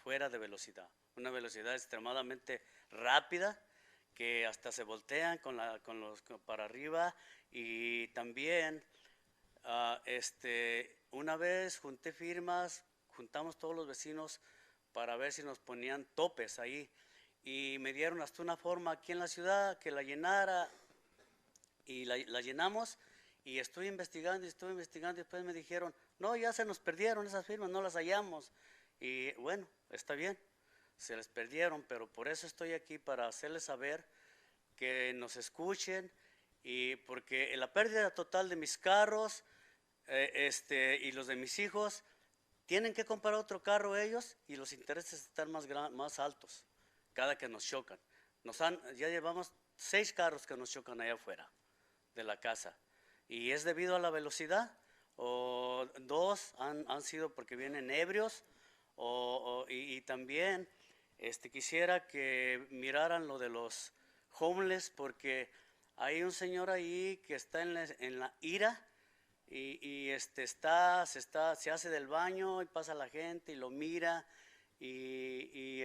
fuera de velocidad, una velocidad extremadamente rápida que hasta se voltean con los para arriba. Y también una vez junté firmas, juntamos todos los vecinos para ver si nos ponían topes ahí, y me dieron hasta una forma aquí en la ciudad que la llenara, y la llenamos, Y estuve investigando y después me dijeron, no, ya se nos perdieron esas firmas, no las hallamos. Y bueno, está bien, se les perdieron, pero por eso estoy aquí, para hacerles saber que nos escuchen, y porque la pérdida total de mis carros y los de mis hijos, tienen que comprar otro carro ellos y los intereses están más altos cada que nos chocan. Ya llevamos 6 carros que nos chocan allá afuera de la casa, y es debido a la velocidad, o 2 han sido porque vienen ebrios, y también quisiera que miraran lo de los homeless, porque hay un señor ahí que está en la ira, y se hace del baño y pasa la gente y lo mira, y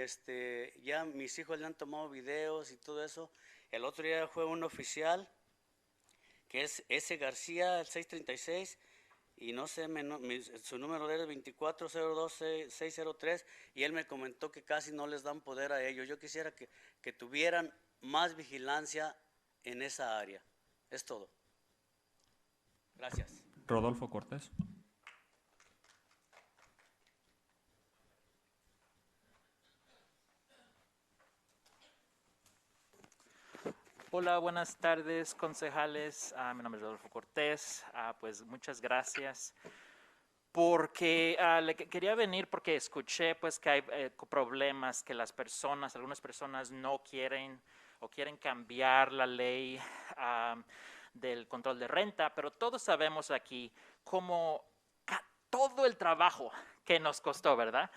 ya mis hijos le han tomado videos y todo eso. El otro día fue un oficial que es S. García, el 636, y no sé, su número era 2402603, y él me comentó que casi no les dan poder a ellos. Yo quisiera que tuvieran más vigilancia en esa área. Es todo. Gracias. Rodolfo Cortés. Hola, buenas tardes, concejales. Mi nombre es Rodolfo Cortés. Pues muchas gracias. Porque quería venir porque escuché pues que hay problemas, que algunas personas no quieren o quieren cambiar la ley del control de renta, pero todos sabemos aquí cómo todo el trabajo que nos costó, ¿verdad?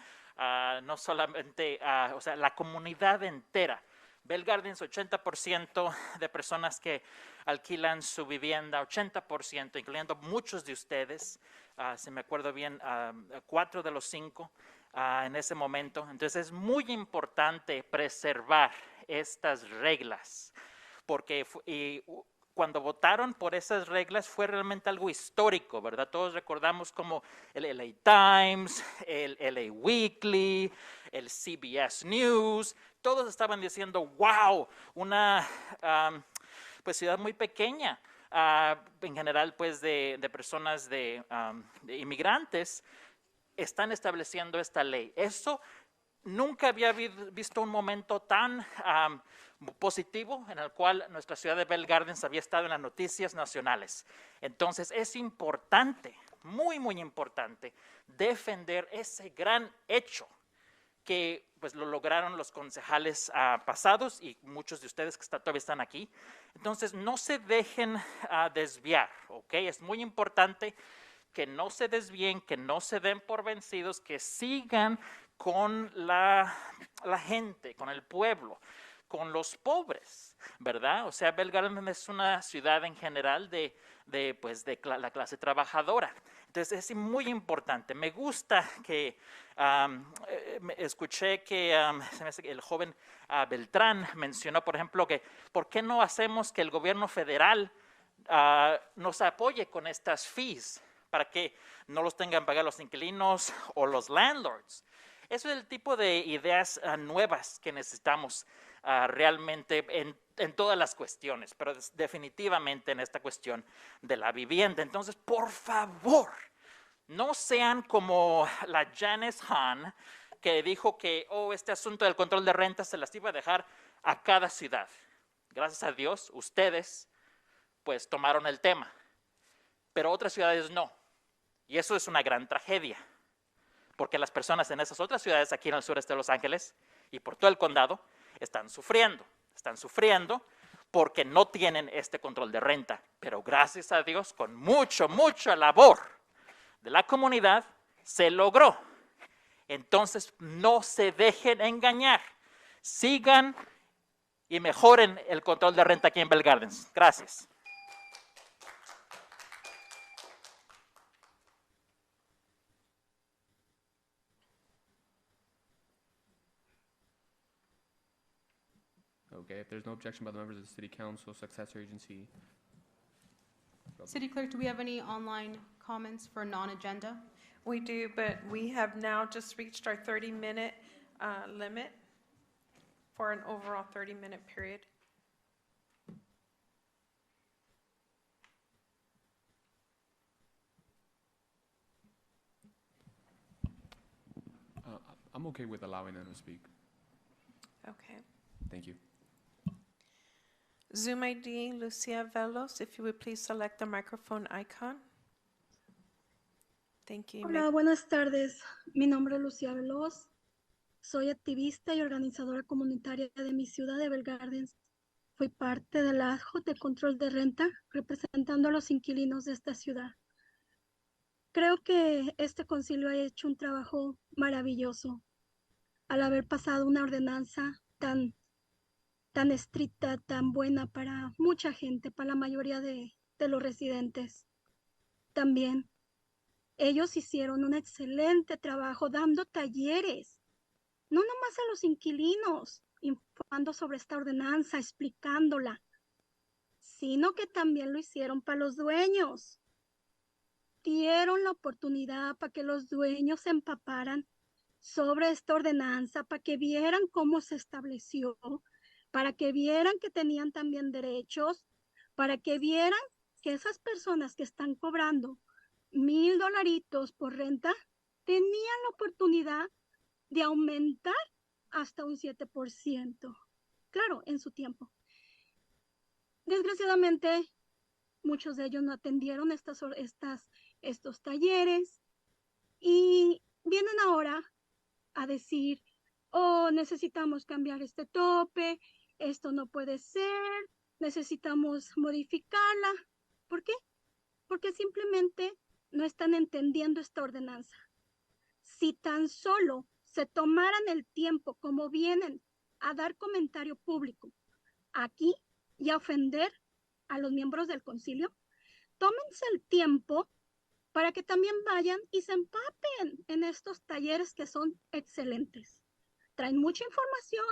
No solamente, o sea, la comunidad entera. Bell Gardens, 80% de personas que alquilan su vivienda, 80%, incluyendo muchos de ustedes, si me acuerdo bien, 4 de los 5 en ese momento. Entonces es muy importante preservar estas reglas, porque cuando votaron por esas reglas fue realmente algo histórico, ¿verdad? Todos recordamos como el LA Times, el LA Weekly, el CBS News, todos estaban diciendo, wow, una pues ciudad muy pequeña, en general pues de personas de inmigrantes, están estableciendo esta ley. Eso nunca había visto un momento tan positivo en el cual nuestra ciudad de Bell Gardens había estado en las noticias nacionales. Entonces es importante, muy, muy importante, defender ese gran hecho que pues lo lograron los concejales pasados y muchos de ustedes que todavía están aquí. Entonces no se dejen desviar, ¿ok? Es muy importante que no se desvíen, que no se den por vencidos, que sigan con la gente, con el pueblo, con los pobres, ¿verdad? O sea, Bell Gardens es una ciudad en general de la clase trabajadora. Entonces es muy importante. Me gusta que escuché que el joven Beltrán mencionó, por ejemplo, que ¿por qué no hacemos que el gobierno federal nos apoye con estas fees para que no los tengan que pagar los inquilinos o los landlords? Eso es el tipo de ideas nuevas que necesitamos realmente en todas las cuestiones, pero definitivamente en esta cuestión de la vivienda. Entonces, por favor, no sean como la Janice Hahn, que dijo que este asunto del control de renta se las iba a dejar a cada ciudad. Gracias a Dios, ustedes pues tomaron el tema, pero otras ciudades no. Y eso es una gran tragedia, porque las personas en esas otras ciudades aquí en el sureste de Los Ángeles y por todo el condado están sufriendo porque no tienen este control de renta. Pero gracias a Dios, con mucha labor de la comunidad, se logró. Entonces, no se dejen engañar. Sigan y mejoren el control de renta aquí en Bell Gardens. Gracias. Okay, if there's no objection by the members of the City Council, Successor Agency. City Clerk, do we have any online comments for non-agenda? We do, but we have now just reached our 30-minute limit for an overall 30-minute period. I'm okay with allowing them to speak. Okay. Thank you. Zoom ID, Lucia Velos, if you would please select the microphone icon. Thank you. Hola, buenas tardes. Mi nombre es Lucía Veloz. Soy activista y organizadora comunitaria de mi ciudad de Bell Gardens. Fui parte de la Junta de Control de Renta, representando a los inquilinos de esta ciudad. Creo que este concilio ha hecho un trabajo maravilloso al haber pasado una ordenanza tan estricta, tan buena para mucha gente, para la mayoría de los residentes. También ellos hicieron un excelente trabajo dando talleres, no nomás a los inquilinos, informando sobre esta ordenanza, explicándola, sino que también lo hicieron para los dueños. Dieron la oportunidad para que los dueños se empaparan sobre esta ordenanza, para que vieran cómo se estableció, para que vieran que tenían también derechos, para que vieran que esas personas que están cobrando $1,000 por renta tenían la oportunidad de aumentar hasta un 7%. Claro, en su tiempo. Desgraciadamente, muchos de ellos no atendieron estos talleres y vienen ahora a decir, oh, necesitamos cambiar este tope, esto no puede ser, necesitamos modificarla. ¿Por qué? Porque simplemente no están entendiendo esta ordenanza. Si tan solo se tomaran el tiempo como vienen a dar comentario público aquí y a ofender a los miembros del concilio, tómense el tiempo para que también vayan y se empapen en estos talleres que son excelentes. Traen mucha información,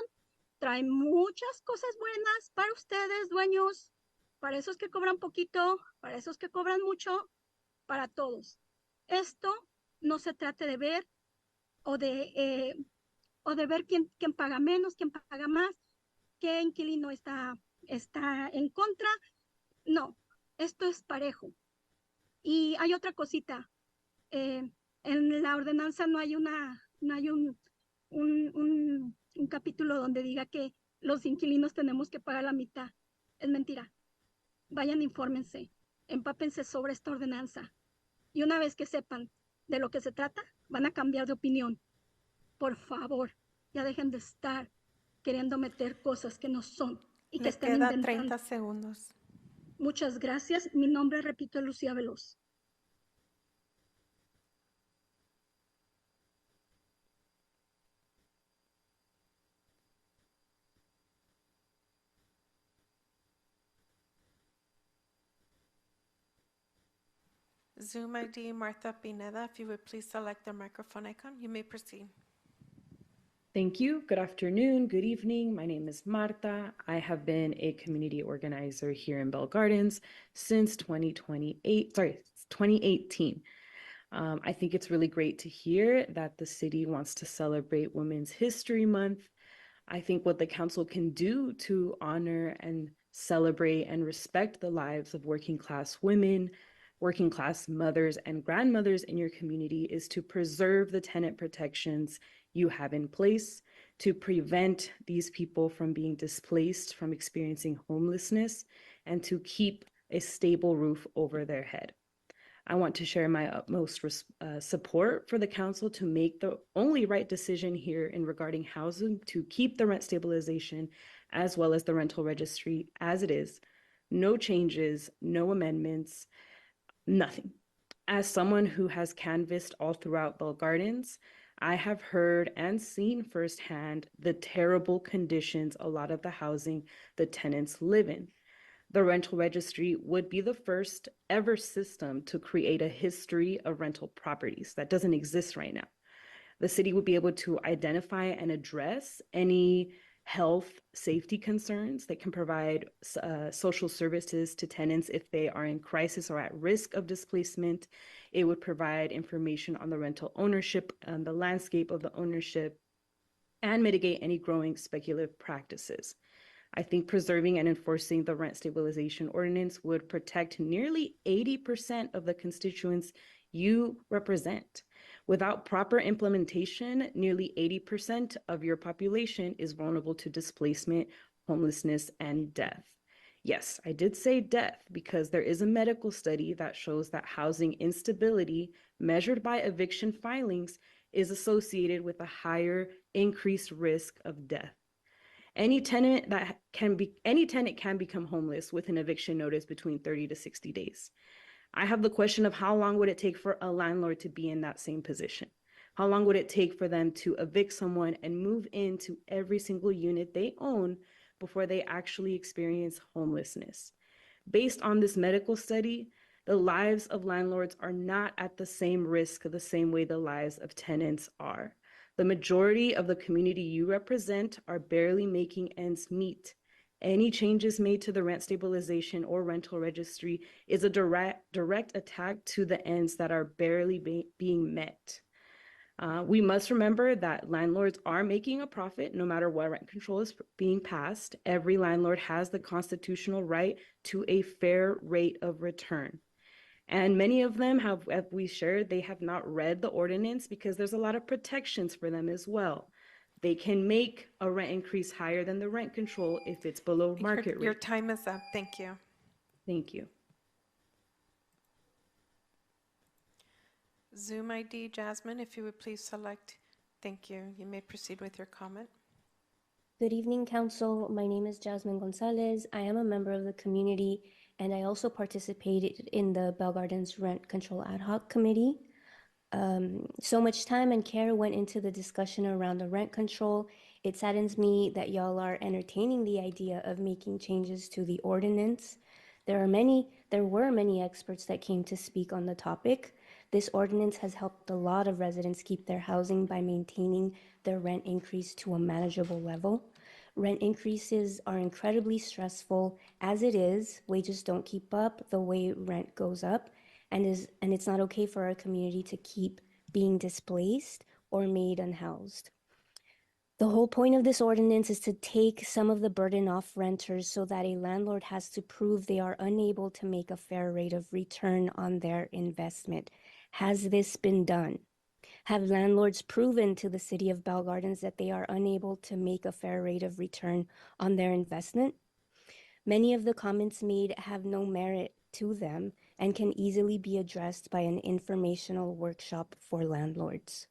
traen muchas cosas buenas para ustedes, dueños, para esos que cobran poquito, para esos que cobran mucho, para todos. Esto no se trata de ver o de ver quién paga menos, quién paga más, qué inquilino está en contra. No, esto es parejo. Y hay otra cosita. En la ordenanza no hay un capítulo donde diga que los inquilinos tenemos que pagar la mitad. Es mentira. Vayan, infórmense, empápense sobre esta ordenanza. Y una vez que sepan de lo que se trata, van a cambiar de opinión. Por favor, ya dejen de estar queriendo meter cosas que no son y que Le están queda inventando. 30 segundos. Muchas gracias. Mi nombre, repito, es Lucía Veloz. Zoom ID, Martha Pineda, if you would please select the microphone icon, you may proceed. Thank you. Good afternoon, good evening. My name is Marta. I have been a community organizer here in Bell Gardens since 2018. I think it's really great to hear that the city wants to celebrate Women's History Month. I think what the council can do to honor and celebrate and respect the lives of working class women, working class mothers and grandmothers in your community is to preserve the tenant protections you have in place, to prevent these people from being displaced, from experiencing homelessness, and to keep a stable roof over their head. I want to share my utmost support for the council to make the only right decision here in regarding housing, to keep the rent stabilization as well as the rental registry as it is. No changes, no amendments, nothing. As someone who has canvassed all throughout Bell Gardens, I have heard and seen firsthand the terrible conditions a lot of the housing the tenants live in. The rental registry would be the first ever system to create a history of rental properties that doesn't exist right now. The city would be able to identify and address any health safety concerns that can provide social services to tenants if they are in crisis or at risk of displacement. It would provide information on the rental ownership and the landscape of the ownership and mitigate any growing speculative practices. I think preserving and enforcing the rent stabilization ordinance would protect nearly 80% of the constituents you represent. Without proper implementation, nearly 80% of your population is vulnerable to displacement, homelessness, and death. Yes, I did say death because there is a medical study that shows that housing instability measured by eviction filings is associated with a higher increased risk of death. Any tenant can become homeless with an eviction notice between 30 to 60 days. I have the question of how long would it take for a landlord to be in that same position? How long would it take for them to evict someone and move into every single unit they own before they actually experience homelessness? Based on this medical study, the lives of landlords are not at the same risk the same way the lives of tenants are. The majority of the community you represent are barely making ends meet. Any changes made to the rent stabilization or rental registry is a direct attack to the ends that are barely being met. We must remember that landlords are making a profit no matter what rent control is being passed. Every landlord has the constitutional right to a fair rate of return. And many of them have, as we shared, they have not read the ordinance because there's a lot of protections for them as well. They can make a rent increase higher than the rent control if it's below market rate. Your time is up. Thank you. Thank you. Zoom ID, Jasmine, if you would please select. Thank you. You may proceed with your comment. Good evening, Council. My name is Jasmine Gonzalez. I am a member of the community, and I also participated in the Bell Gardens Rent Control Ad Hoc Committee. So much time and care went into the discussion around the rent control. It saddens me that y'all are entertaining the idea of making changes to the ordinance. There were many experts that came to speak on the topic. This ordinance has helped a lot of residents keep their housing by maintaining their rent increase to a manageable level. Rent increases are incredibly stressful. As it is, wages don't keep up the way rent goes up, and it's not okay for our community to keep being displaced or made unhoused. The whole point of this ordinance is to take some of the burden off renters so that a landlord has to prove they are unable to make a fair rate of return on their investment. Has this been done? Have landlords proven to the City of Bell Gardens that they are unable to make a fair rate of return on their investment? Many of the comments made have no merit to them and can easily be addressed by an informational workshop for landlords.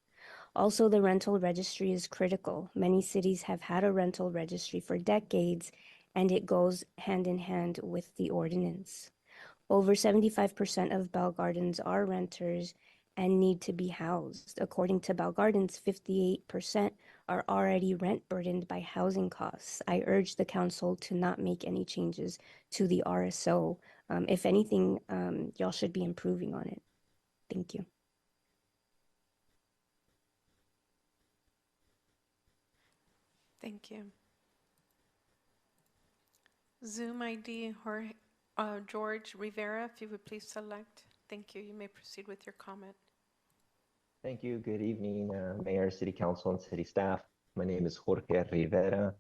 Also, the rental registry is critical. Many cities have had a rental registry for decades, and it goes hand in hand with the ordinance. Over 75% of Bell Gardens are renters and need to be housed. According to Bell Gardens, 58% are already rent burdened by housing costs. I urge the council to not make any changes to the RSO. If anything, y'all should be improving on it. Thank you. Thank you. Zoom ID, George Rivera, if you would please select. Thank you. You may proceed with your comment. Thank you. Good evening, Mayor, City Council, and City staff. My name is Jorge Rivera.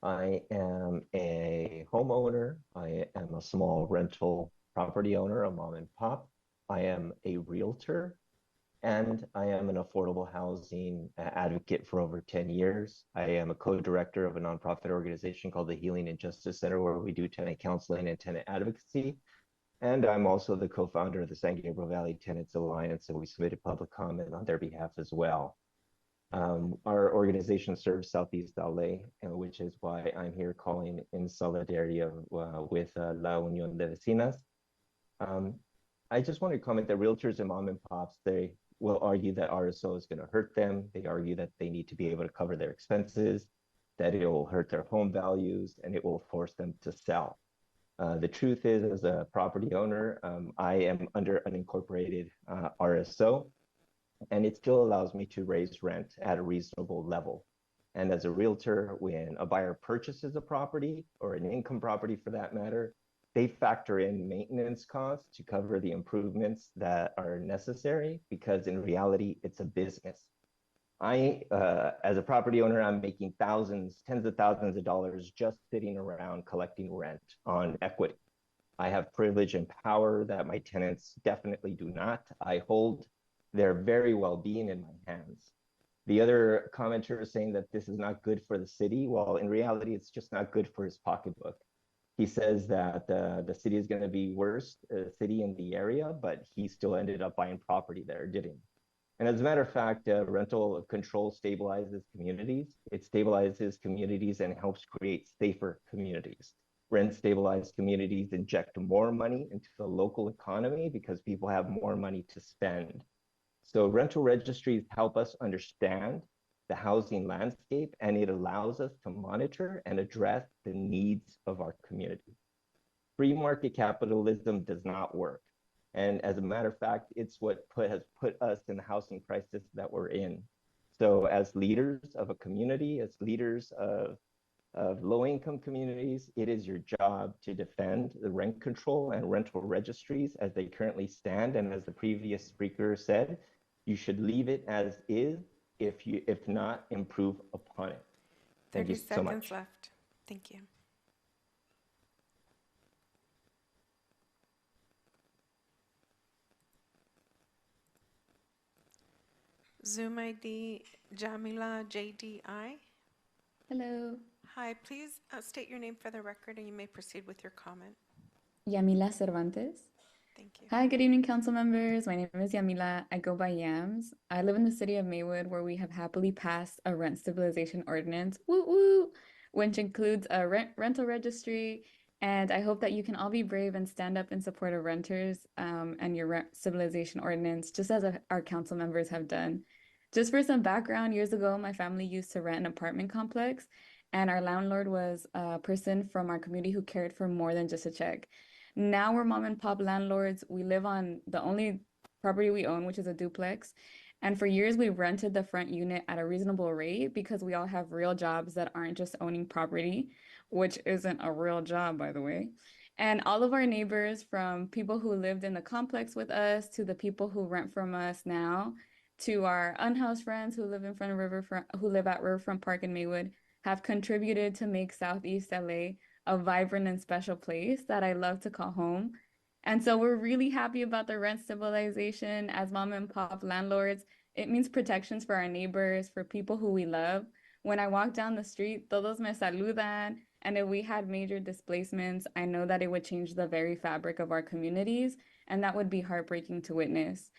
I am a homeowner. I am a small rental property owner, a mom and pop. I am a realtor, and I am an affordable housing advocate for over 10 years. I am a co-director of a nonprofit organization called the Healing and Justice Center, where we do tenant counseling and tenant advocacy. And I'm also the co-founder of the San Gabriel Valley Tenants Alliance, and we submitted public comment on their behalf as well. Our organization serves Southeast LA, which is why I'm here calling in solidarity with La Unión de Vecinas. I just want to comment that realtors and mom and pops, they will argue that RSO is going to hurt them. They argue that they need to be able to cover their expenses, that it will hurt their home values, and it will force them to sell. The truth is, as a property owner, I am under an incorporated RSO, and it still allows me to raise rent at a reasonable level. And as a realtor, when a buyer purchases a property, or an income property for that matter, they factor in maintenance costs to cover the improvements that are necessary, because in reality, it's a business. As a property owner, I'm making thousands, tens of thousands of dollars just sitting around collecting rent on equity. I have privilege and power that my tenants definitely do not. I hold their very well-being in my hands. The other commenter is saying that this is not good for the city. Well, in reality, it's just not good for his pocketbook. He says that the city is going to be worst city in the area, but he still ended up buying property there, didn't he? And as a matter of fact, rental control stabilizes communities. It stabilizes communities and helps create safer communities. Rent stabilized communities inject more money into the local economy because people have more money to spend. So rental registries help us understand the housing landscape, and it allows us to monitor and address the needs of our community. Free market capitalism does not work. And as a matter of fact, it's what has put us in the housing crisis that we're in. So as leaders of a community, as leaders of low-income communities, it is your job to defend the rent control and rental registries as they currently stand. And as the previous speaker said, you should leave it as is, if not, improve upon it. Thank 30 you so much. seconds left. Thank you. Zoom ID, Jamila JDI. Hello. Hi, please state your name for the record and you may proceed with your comment. Yamila Cervantes. Thank you. Hi, good evening, council members. My name is Yamila. I go by Yams. I live in the city of Maywood, where we have happily passed a rent stabilization ordinance, woo woo, which includes a rental registry. And I hope that you can all be brave and stand up in support of renters and your rent stabilization ordinance, just as our council members have done. Just for some background, years ago, my family used to rent an apartment complex, and our landlord was a person from our community who cared for more than just a check. Now we're mom and pop landlords. We live on the only property we own, which is a duplex. And for years, we rented the front unit at a reasonable rate because we all have real jobs that aren't just owning property, which isn't a real job, by the way. And all of our neighbors, from people who lived in the complex with us to the people who rent from us now, to our unhoused friends who live in front of Riverfront, who live at Riverfront Park in Maywood, have contributed to make Southeast LA a vibrant and special place that I love to call home. And so we're really happy about the rent stabilization. As mom and pop landlords, it means protections for our neighbors, for people who we love. When I walk down the street, todos me saludan. And if we had major displacements, I know that it would change the very fabric of our communities, and that would be heartbreaking to witness.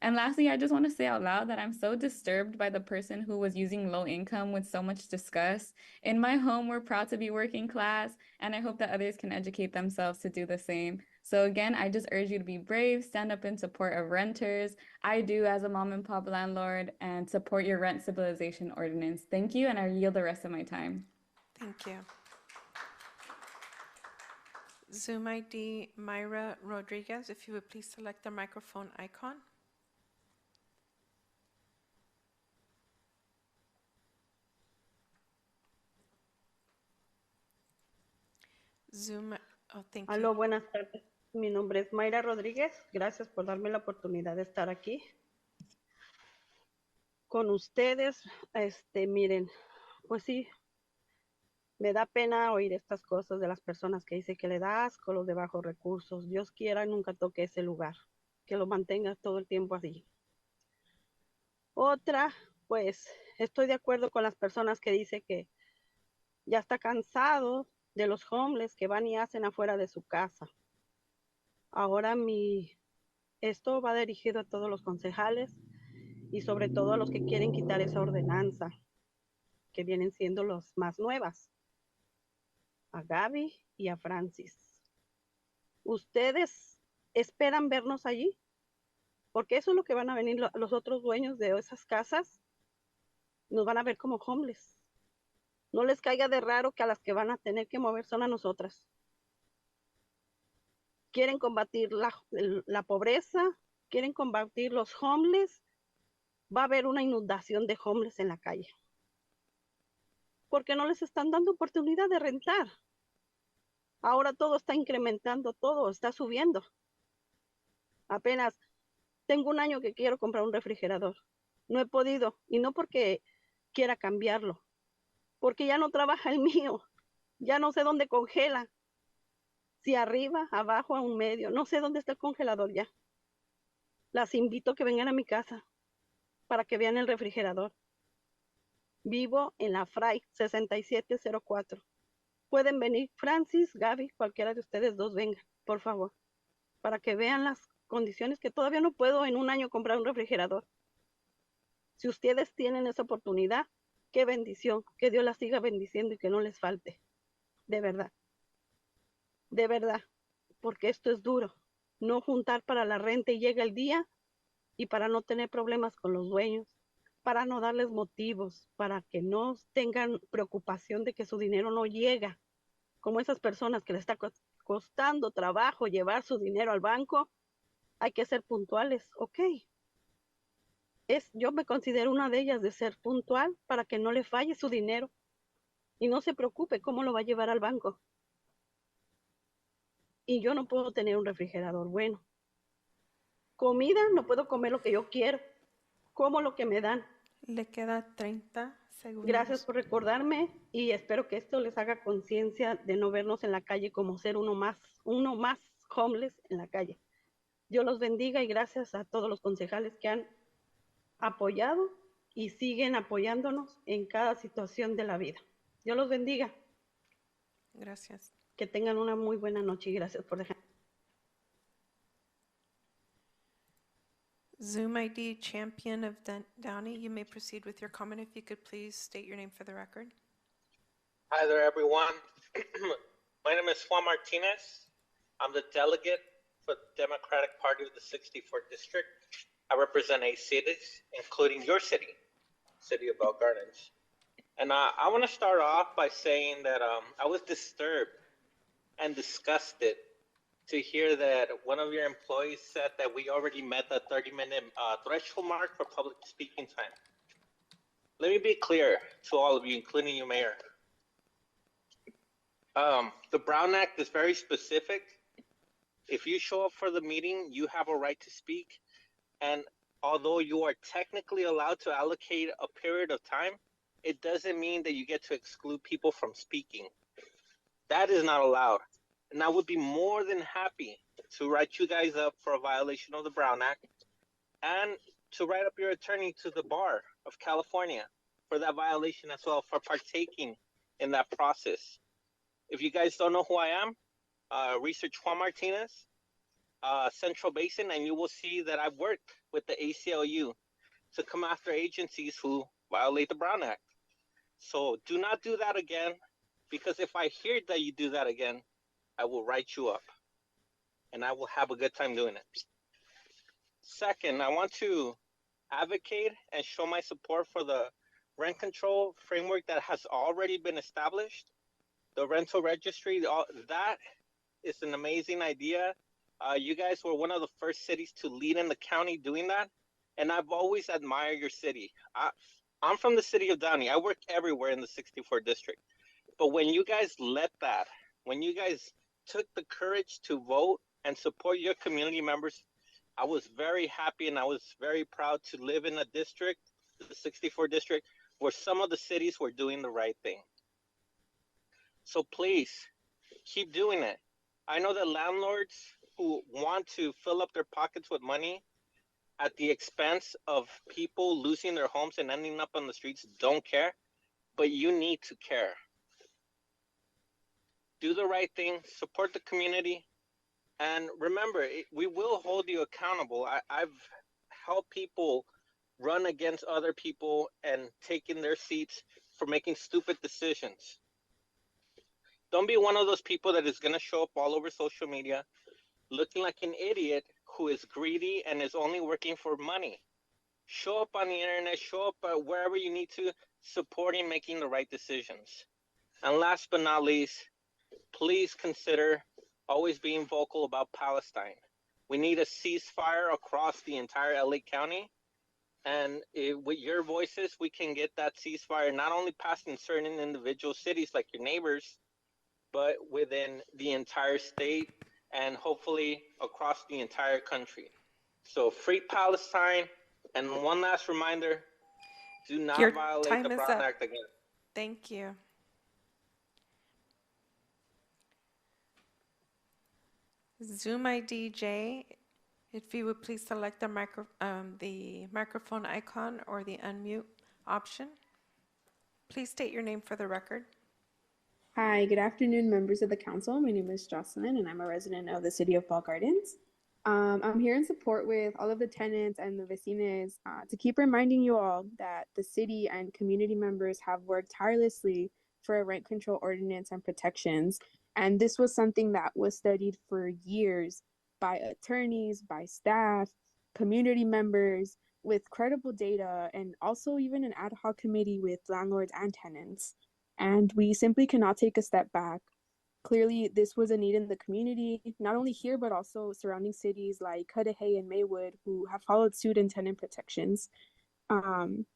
And lastly, I just want to say out loud that I'm so disturbed by the person who was using low income with so much disgust. In my home, we're proud to be working class, and I hope that others can educate themselves to do the same. So again, I just urge you to be brave, stand up in support of renters. I do as a mom and pop landlord, and support your rent stabilization ordinance. Thank you, and I yield the rest of my time. Thank you. Zoom ID, Myra Rodriguez, if you would please select the microphone icon. Zoom, oh, thank you. Aló, buenas tardes. Mi nombre es Mayra Rodríguez. Gracias por darme la oportunidad de estar aquí con ustedes. Miren, pues sí, me da pena oír estas cosas de las personas que dicen que le da asco los de bajos recursos. Dios quiera nunca toque ese lugar, que lo mantenga todo el tiempo así. Otra, pues estoy de acuerdo con las personas que dicen que ya está cansado de los homeless que van y hacen afuera de su casa. Ahora esto va dirigido a todos los concejales y sobre todo a los que quieren quitar esa ordenanza, que vienen siendo los más nuevas, a Gaby y a Francis. ¿Ustedes esperan vernos allí? Porque eso es lo que van a venir los otros dueños de esas casas, nos van a ver como homeless. No les caiga de raro que a las que van a tener que mover son a nosotras. Quieren combatir la pobreza, quieren combatir los homeless. Va a haber una inundación de homeless en la calle. Porque no les están dando oportunidad de rentar. Ahora todo está incrementando, todo está subiendo. Apenas tengo un año que quiero comprar un refrigerador. No he podido, y no porque quiera cambiarlo, porque ya no trabaja el mío, ya no sé dónde congela, si arriba, abajo, a un medio, no sé dónde está el congelador ya. Las invito a que vengan a mi casa para que vean el refrigerador. Vivo en la Fray 6704. Pueden venir Francis, Gaby, cualquiera de ustedes dos vengan, por favor, para que vean las condiciones que todavía no puedo en un año comprar un refrigerador. Si ustedes tienen esa oportunidad, qué bendición, que Dios las siga bendiciendo y que no les falte, de verdad, porque esto es duro, no juntar para la renta y llega el día y para no tener problemas con los dueños, para no darles motivos, para que no tengan preocupación de que su dinero no llega, como esas personas que les está costando trabajo llevar su dinero al banco. Hay que ser puntuales, ok. Yo me considero una de ellas, de ser puntual para que no le falle su dinero y no se preocupe cómo lo va a llevar al banco. Y yo no puedo tener un refrigerador bueno. Comida, no puedo comer lo que yo quiero, como lo que me dan. Le queda 30 segundos. Gracias por recordarme y espero que esto les haga conciencia de no vernos en la calle como ser uno más homeless en la calle. Dios los bendiga y gracias a todos los concejales que han apoyado y siguen apoyándonos en cada situación de la vida. Dios los bendiga. Gracias. Que tengan una muy buena noche y gracias por dejar. Zoom ID Champion of Downey, you may proceed with your comment. If you could please state your name for the record. Hi there, everyone. My name is Juan Martinez. I'm the delegate for the Democratic Party of the 64th District. I represent 8 cities, including your city, City of Bell Gardens. And I want to start off by saying that I was disturbed and disgusted to hear that one of your employees said that we already met the 30-minute threshold mark for public speaking time. Let me be clear to all of you, including you, Mayor. The Brown Act is very specific. If you show up for the meeting, you have a right to speak. And although you are technically allowed to allocate a period of time, it doesn't mean that you get to exclude people from speaking. That is not allowed. And I would be more than happy to write you guys up for a violation of the Brown Act and to write up your attorney to the Bar of California for that violation as well, for partaking in that process. If you guys don't know who I am, research Juan Martinez, Central Basin, and you will see that I've worked with the ACLU to come after agencies who violate the Brown Act. So do not do that again, because if I hear that you do that again, I will write you up, and I will have a good time doing it. Second, I want to advocate and show my support for the rent control framework that has already been established. The rental registry, that is an amazing idea. You guys were one of the first cities to lead in the county doing that, and I've always admired your city. I'm from the city of Downey. I work everywhere in the 64th district. But when you guys led that, when you guys took the courage to vote and support your community members, I was very happy and I was very proud to live in a district, the 64th district, where some of the cities were doing the right thing. So please, keep doing it. I know that landlords who want to fill up their pockets with money at the expense of people losing their homes and ending up on the streets don't care, but you need to care. Do the right thing, support the community, and remember, we will hold you accountable. I've helped people run against other people and taking their seats for making stupid decisions. Don't be one of those people that is going to show up all over social media looking like an idiot who is greedy and is only working for money. Show up on the internet, show up wherever you need to, supporting making the right decisions. And last but not least, please consider always being vocal about Palestine. We need a ceasefire across the entire LA County. And with your voices, we can get that ceasefire not only passed in certain individual cities like your neighbors, but within the entire state and hopefully across the entire country. So free Palestine. And one last reminder, do not Your violate time the is Brown up. Act again. Thank you. Zoom ID J, If you would please select the microphone icon or the unmute option. Please state your name for the record. Hi, good afternoon, members of the council. My name is Jocelyn, and I'm a resident of the city of Bell Gardens. I'm here in support with all of the tenants and the vecinos to keep reminding you all that the city and community members have worked tirelessly for a rent control ordinance and protections. And this was something that was studied for years by attorneys, by staff, community members, with credible data, and also even an ad hoc committee with landlords and tenants. And we simply cannot take a step back. Clearly, this was a need in the community, not only here, but also surrounding cities like Cudahy and Maywood, who have followed suit in tenant protections. And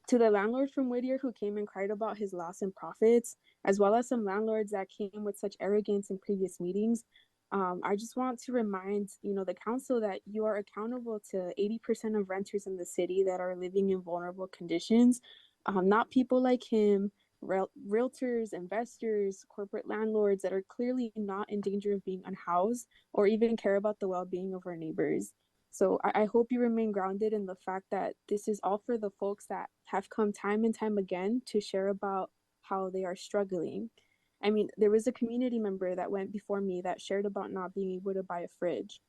to the landlord from Whittier who came and cried about his loss in profits, as well as some landlords that came with such arrogance in previous meetings, I just want to remind the council that you are accountable to 80% of renters in the city that are living in vulnerable conditions, not people like him, realtors, investors, corporate landlords that are clearly not in danger of being unhoused or even care about the well-being of our neighbors. So I hope you remain grounded in the fact that this is all for the folks that have come time and time again to share about how they are struggling. I mean, there was a community member that went before me that shared about not being able to buy a fridge.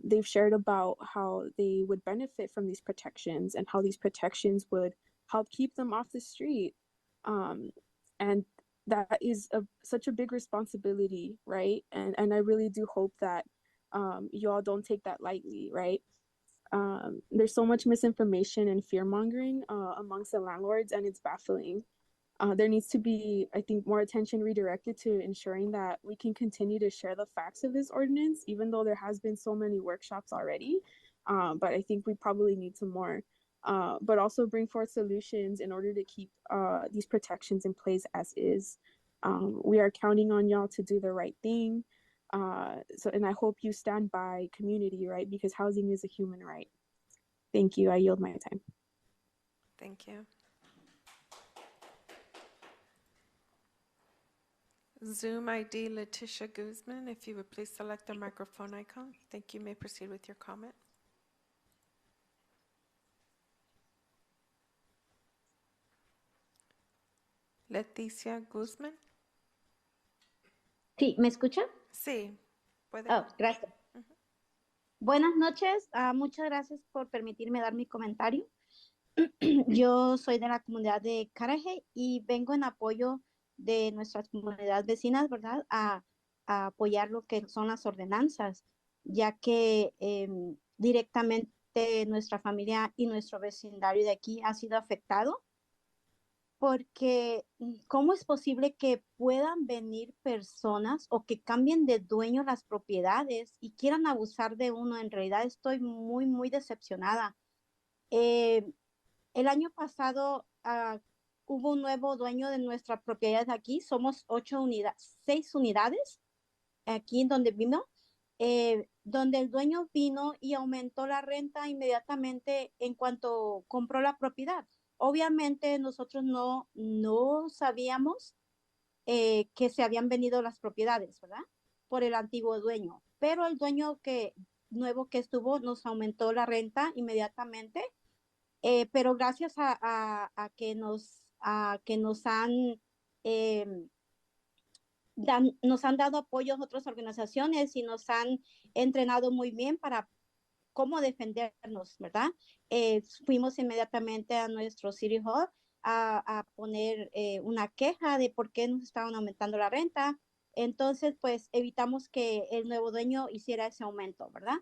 They've shared about how they would benefit from these protections and how these protections would help keep them off the street. And that is such a big responsibility, right? And I really do hope that y'all don't take that lightly, right? There's so much misinformation and fear mongering amongst the landlords, and it's baffling. There needs to be, I think, more attention redirected to ensuring that we can continue to share the facts of this ordinance, even though there has been so many workshops already. But I think we probably need some more. But also bring forth solutions in order to keep these protections in place as is. We are counting on y'all to do the right thing. And I hope you stand by community, right? Because housing is a human right. Thank you. I yield my time. Thank you. Zoom ID Letitia Guzman, if you would please select the microphone icon. Thank you. May proceed with your comment. Leticia Guzman. Sí, ¿me escucha? Sí, puede. Oh, gracias. Buenas noches, muchas gracias por permitirme dar mi comentario. Yo soy de la comunidad de Cudahy y vengo en apoyo de nuestras comunidades vecinas, ¿verdad? A apoyar lo que son las ordenanzas, ya que directamente nuestra familia y nuestro vecindario de aquí ha sido afectado. Porque ¿cómo es posible que puedan venir personas o que cambien de dueño las propiedades y quieran abusar de uno? En realidad estoy muy, muy decepcionada. El año pasado hubo un nuevo dueño de nuestra propiedad aquí. Somos 6 unidades aquí en donde vino, donde el dueño vino y aumentó la renta inmediatamente en cuanto compró la propiedad. Obviamente nosotros no sabíamos que se habían vendido las propiedades, ¿verdad? Por el antiguo dueño. Pero el dueño nuevo que estuvo nos aumentó la renta inmediatamente. Pero gracias a que nos han dado apoyo a otras organizaciones y nos han entrenado muy bien para cómo defendernos, ¿verdad? Fuimos inmediatamente a nuestro City Hall a poner una queja de por qué nos estaban aumentando la renta. Entonces, pues evitamos que el nuevo dueño hiciera ese aumento, ¿verdad?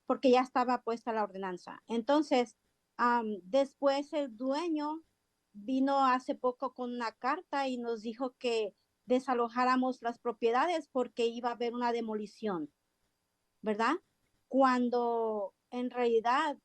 Porque ya estaba puesta la ordenanza. Entonces, después el dueño vino hace poco con una carta y nos dijo que desalojáramos las propiedades porque iba a haber una demolición, ¿verdad? Cuando en realidad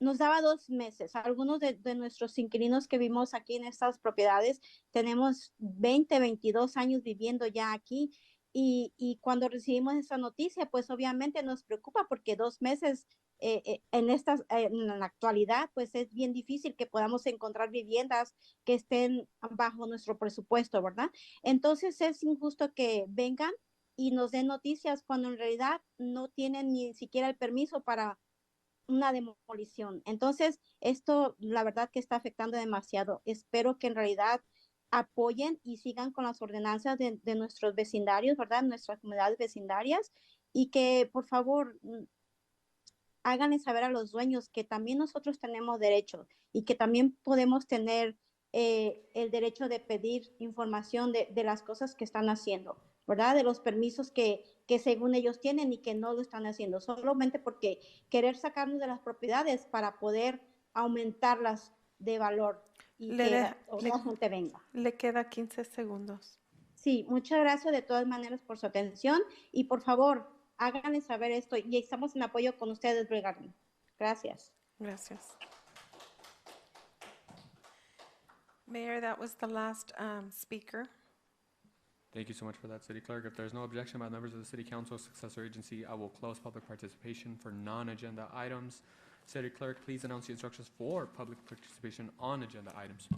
nos daba 2 meses. Algunos de nuestros inquilinos que vivimos aquí en estas propiedades tenemos 20, 22 años viviendo ya aquí y cuando recibimos esa noticia, pues obviamente nos preocupa porque 2 meses en la actualidad, pues es bien difícil que podamos encontrar viviendas que estén bajo nuestro presupuesto, ¿verdad? Entonces es injusto que vengan y nos den noticias cuando en realidad no tienen ni siquiera el permiso para una demolición. Entonces, esto la verdad que está afectando demasiado. Espero que en realidad apoyen y sigan con las ordenanzas de nuestros vecindarios, ¿verdad? Nuestras comunidades vecindarias y que por favor háganle saber a los dueños que también nosotros tenemos derechos y que también podemos tener el derecho de pedir información de las cosas que están haciendo, ¿verdad? De los permisos que según ellos tienen y que no lo están haciendo, solamente porque querer sacarnos de las propiedades para poder aumentarlas de valor y Le, que de- otra gente venga. le queda 15 segundos. Sí, muchas gracias de todas maneras por su atención y por favor, háganle saber esto y estamos en apoyo con ustedes, Brigarden. Gracias. Gracias. Mayor, that was the last speaker. Thank you so much for that, City Clerk. If there's no objection by members of the City Council Successor Agency, I will close public participation for non-agenda items. City Clerk, please announce the instructions for public participation on agenda items.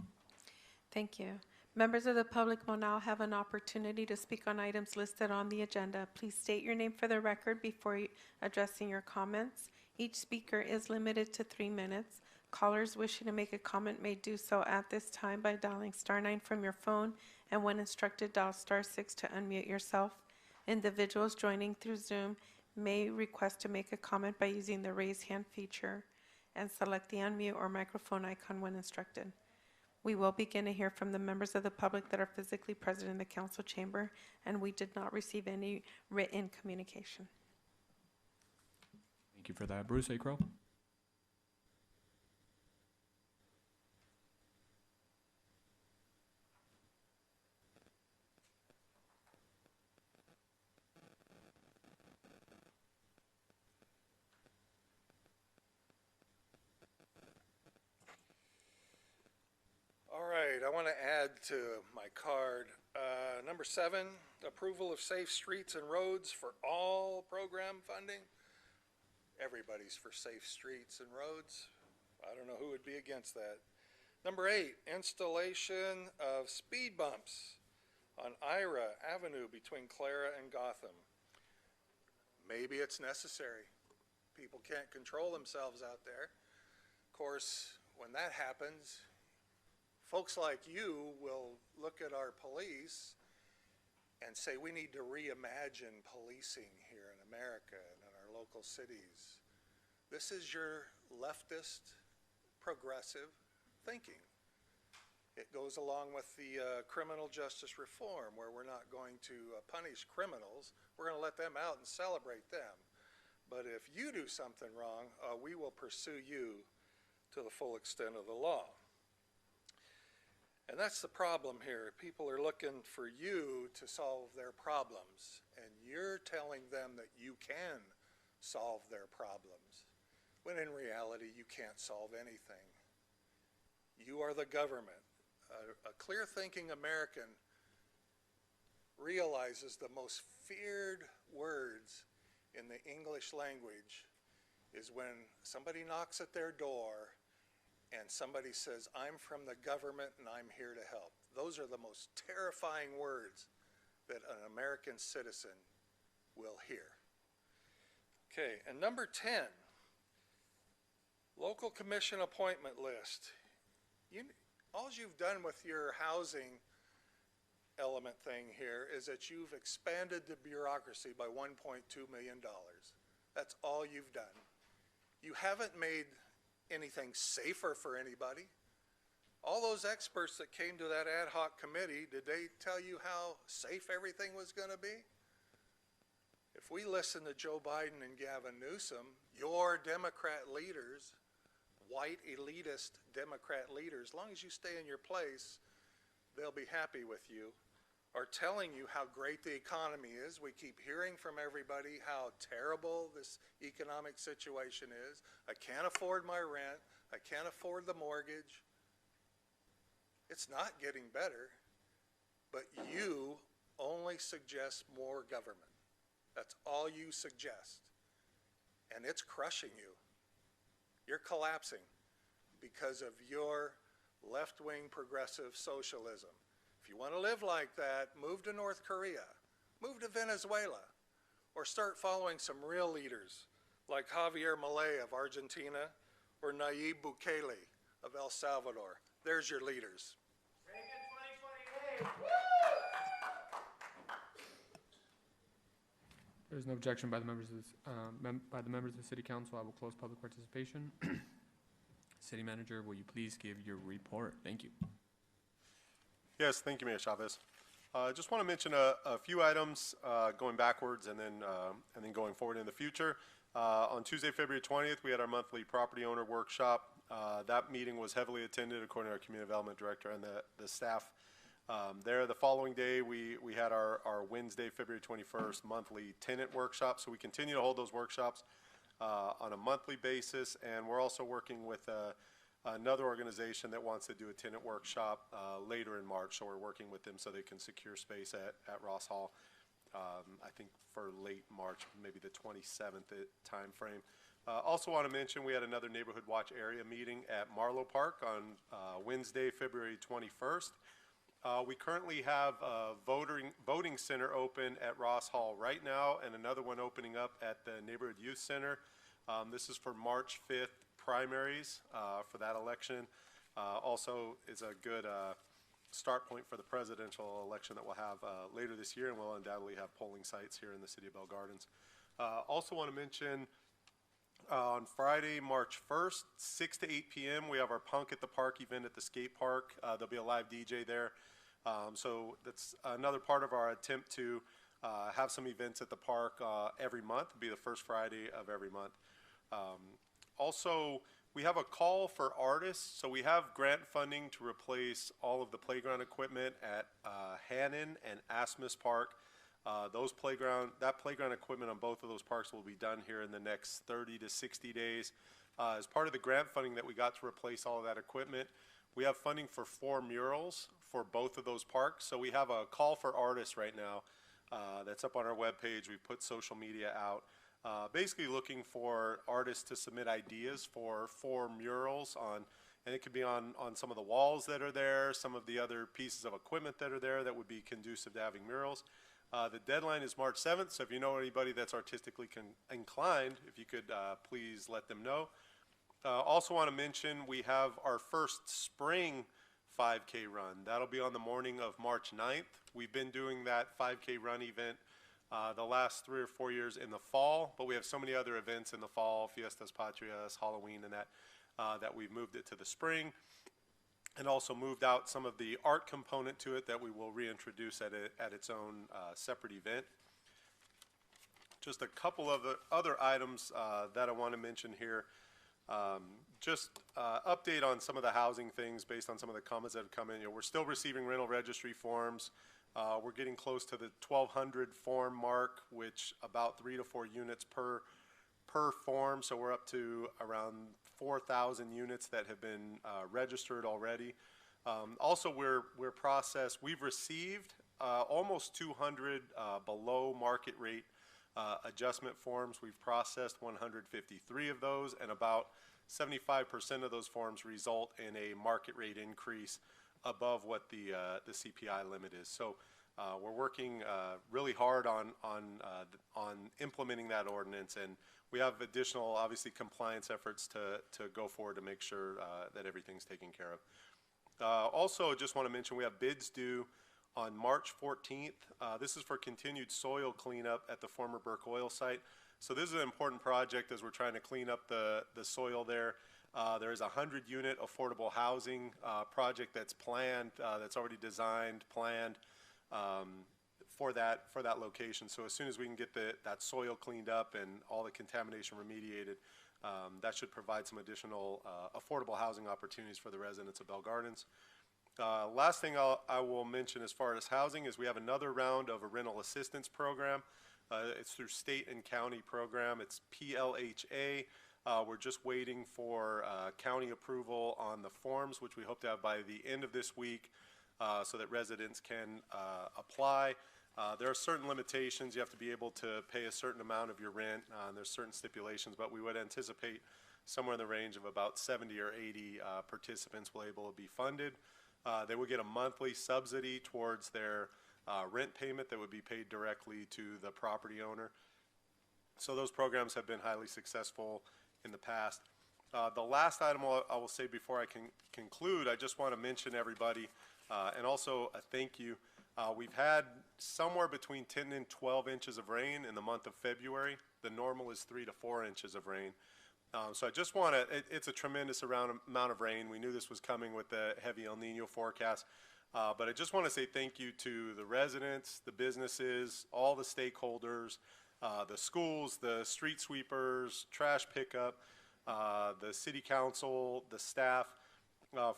Thank you. Members of the public will now have an opportunity to speak on items listed on the agenda. Please state your name for the record before addressing your comments. Each speaker is limited to 3 minutes. Callers wishing to make a comment may do so at this time by dialing *9 from your phone, and when instructed, dial *6 to unmute yourself. Individuals joining through Zoom may request to make a comment by using the raise hand feature and select the unmute or microphone icon when instructed. We will begin to hear from the members of the public that are physically present in the council chamber, and we did not receive any written communication. Thank you for that. Bruce A. Crow. All right, I want to add to my card. Number 7, approval of safe streets and roads for all program funding. Everybody's for safe streets and roads. I don't know who would be against that. Number 8, installation of speed bumps on Ira Avenue between Clara and Gotham. Maybe it's necessary. People can't control themselves out there. Of course, when that happens, folks like you will look at our police and say we need to reimagine policing here in America and in our local cities. This is your leftist, progressive thinking. It goes along with the criminal justice reform, where we're not going to punish criminals. We're going to let them out and celebrate them. But if you do something wrong, we will pursue you to the full extent of the law. And that's the problem here. People are looking for you to solve their problems, and you're telling them that you can solve their problems, when in reality you can't solve anything. You are the government. A clear-thinking American realizes the most feared words in the English language is when somebody knocks at their door and somebody says, "I'm from the government and I'm here to help." Those are the most terrifying words that an American citizen will hear. Okay, and number 10, local commission appointment list. All you've done with your housing element thing here is that you've expanded the bureaucracy by $1.2 million. That's all you've done. You haven't made anything safer for anybody. All those experts that came to that ad hoc committee, did they tell you how safe everything was going to be? If we listen to Joe Biden and Gavin Newsom, your Democrat leaders, white elitist Democrat leaders, as long as you stay in your place, they'll be happy with you, are telling you how great the economy is. We keep hearing from everybody how terrible this economic situation is. I can't afford my rent. I can't afford the mortgage. It's not getting better, but you only suggest more government. That's all you suggest. And it's crushing you. You're collapsing because of your left-wing progressive socialism. If you want to live like that, move to North Korea. Move to Venezuela or start following some real leaders like Javier Milei of Argentina or Nayib Bukele of El Salvador. There's your leaders. There's no objection by the members of this, by the members of the City Council. I will close public participation. City Manager, will you please give your report? Thank you. Yes, thank you, Mayor Chavez. I just want to mention a few items going backwards and then going forward in the future. On Tuesday, February 20th, we had our monthly property owner workshop. That meeting was heavily attended according to our community development director and the staff there. The following day, we had our Wednesday, February 21st monthly tenant workshop. So we continue to hold those workshops on a monthly basis, and we're also working with another organization that wants to do a tenant workshop later in March. So we're working with them so they can secure space at Ross Hall. I think for late March, maybe the 27th time frame. Also want to mention we had another Neighborhood Watch area meeting at Marlowe Park on Wednesday, February 21st. We currently have a voting center open at Ross Hall right now and another one opening up at the Neighborhood Youth Center. This is for March 5th primaries for that election. Also is a good start point for the presidential election that we'll have later this year, and we'll undoubtedly have polling sites here in the city of Bell Gardens. Also want to mention on Friday, March 1st, 6 to 8 p.m., we have our Punk at the Park event at the skate park. There'll be a live DJ there. So that's another part of our attempt to have some events at the park every month. It'll be the first Friday of every month. Also, we have a call for artists. So we have grant funding to replace all of the playground equipment at Hannon and Asmus Park. That playground equipment on both of those parks will be done here in the next 30 to 60 days. As part of the grant funding that we got to replace all of that equipment, we have funding for 4 murals for both of those parks. So we have a call for artists right now that's up on our webpage. We put social media out. Basically looking for artists to submit ideas for 4 murals and it could be on some of the walls that are there, some of the other pieces of equipment that are there that would be conducive to having murals. The deadline is March 7th, so if you know anybody that's artistically inclined, if you could please let them know. Also want to mention we have our first spring 5K run. That'll be on the morning of March 9th. We've been doing that 5K run event the last 3 or 4 years in the fall, but we have so many other events in the fall, Fiestas Patrias, Halloween, and that we've moved it to the spring, and also moved out some of the art component to it that we will reintroduce at its own separate event. Just a couple of the other items that I want to mention here. Update on some of the housing things based on some of the comments that have come in. We're still receiving rental registry forms. We're getting close to the 1,200 form mark, which about 3 to 4 units per form. So we're up to around 4,000 units that have been registered already. Also, we've received almost 200 below market rate adjustment forms. We've processed 153 of those, and about 75% of those forms result in a market rate increase above what the CPI limit is. So we're working really hard on implementing that ordinance, and we have additional, obviously, compliance efforts to go forward to make sure that everything's taken care of. Also, just want to mention we have bids due on March 14th. This is for continued soil cleanup at the former Burke Oil site. So this is an important project as we're trying to clean up the soil there. There is a 100-unit affordable housing project that's planned, that's already designed, planned for that location. So as soon as we can get that soil cleaned up and all the contamination remediated, that should provide some additional affordable housing opportunities for the residents of Bell Gardens. Last thing I will mention as far as housing is we have another round of a rental assistance program. It's through state and county program. It's PLHA. We're just waiting for county approval on the forms, which we hope to have by the end of this week so that residents can apply. There are certain limitations. You have to be able to pay a certain amount of your rent. There's certain stipulations, but we would anticipate somewhere in the range of about 70 or 80 participants will be able to be funded. They will get a monthly subsidy towards their rent payment that would be paid directly to the property owner. So those programs have been highly successful in the past. The last item I will say before I can conclude, I just want to mention everybody and also a thank you. We've had somewhere between 10 and 12 inches of rain in the month of February. The normal is 3 to 4 inches of rain. So I just want to, it's a tremendous amount of rain. We knew this was coming with the heavy El Nino forecast. But I just want to say thank you to the residents, the businesses, all the stakeholders, the schools, the street sweepers, trash pickup, the city council, the staff,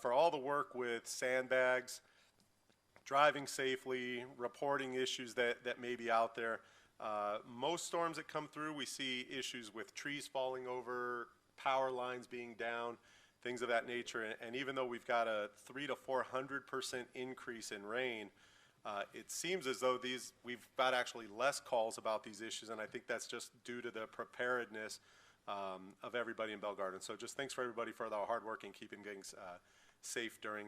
for all the work with sandbags, driving safely, reporting issues that may be out there. Most storms that come through, we see issues with trees falling over, power lines being down, things of that nature. And even though we've got a 300% to 400% increase in rain, it seems as though we've got actually less calls about these issues, and I think that's just due to the preparedness of everybody in Bell Garden. So just thanks for everybody for the hard work in keeping things safe during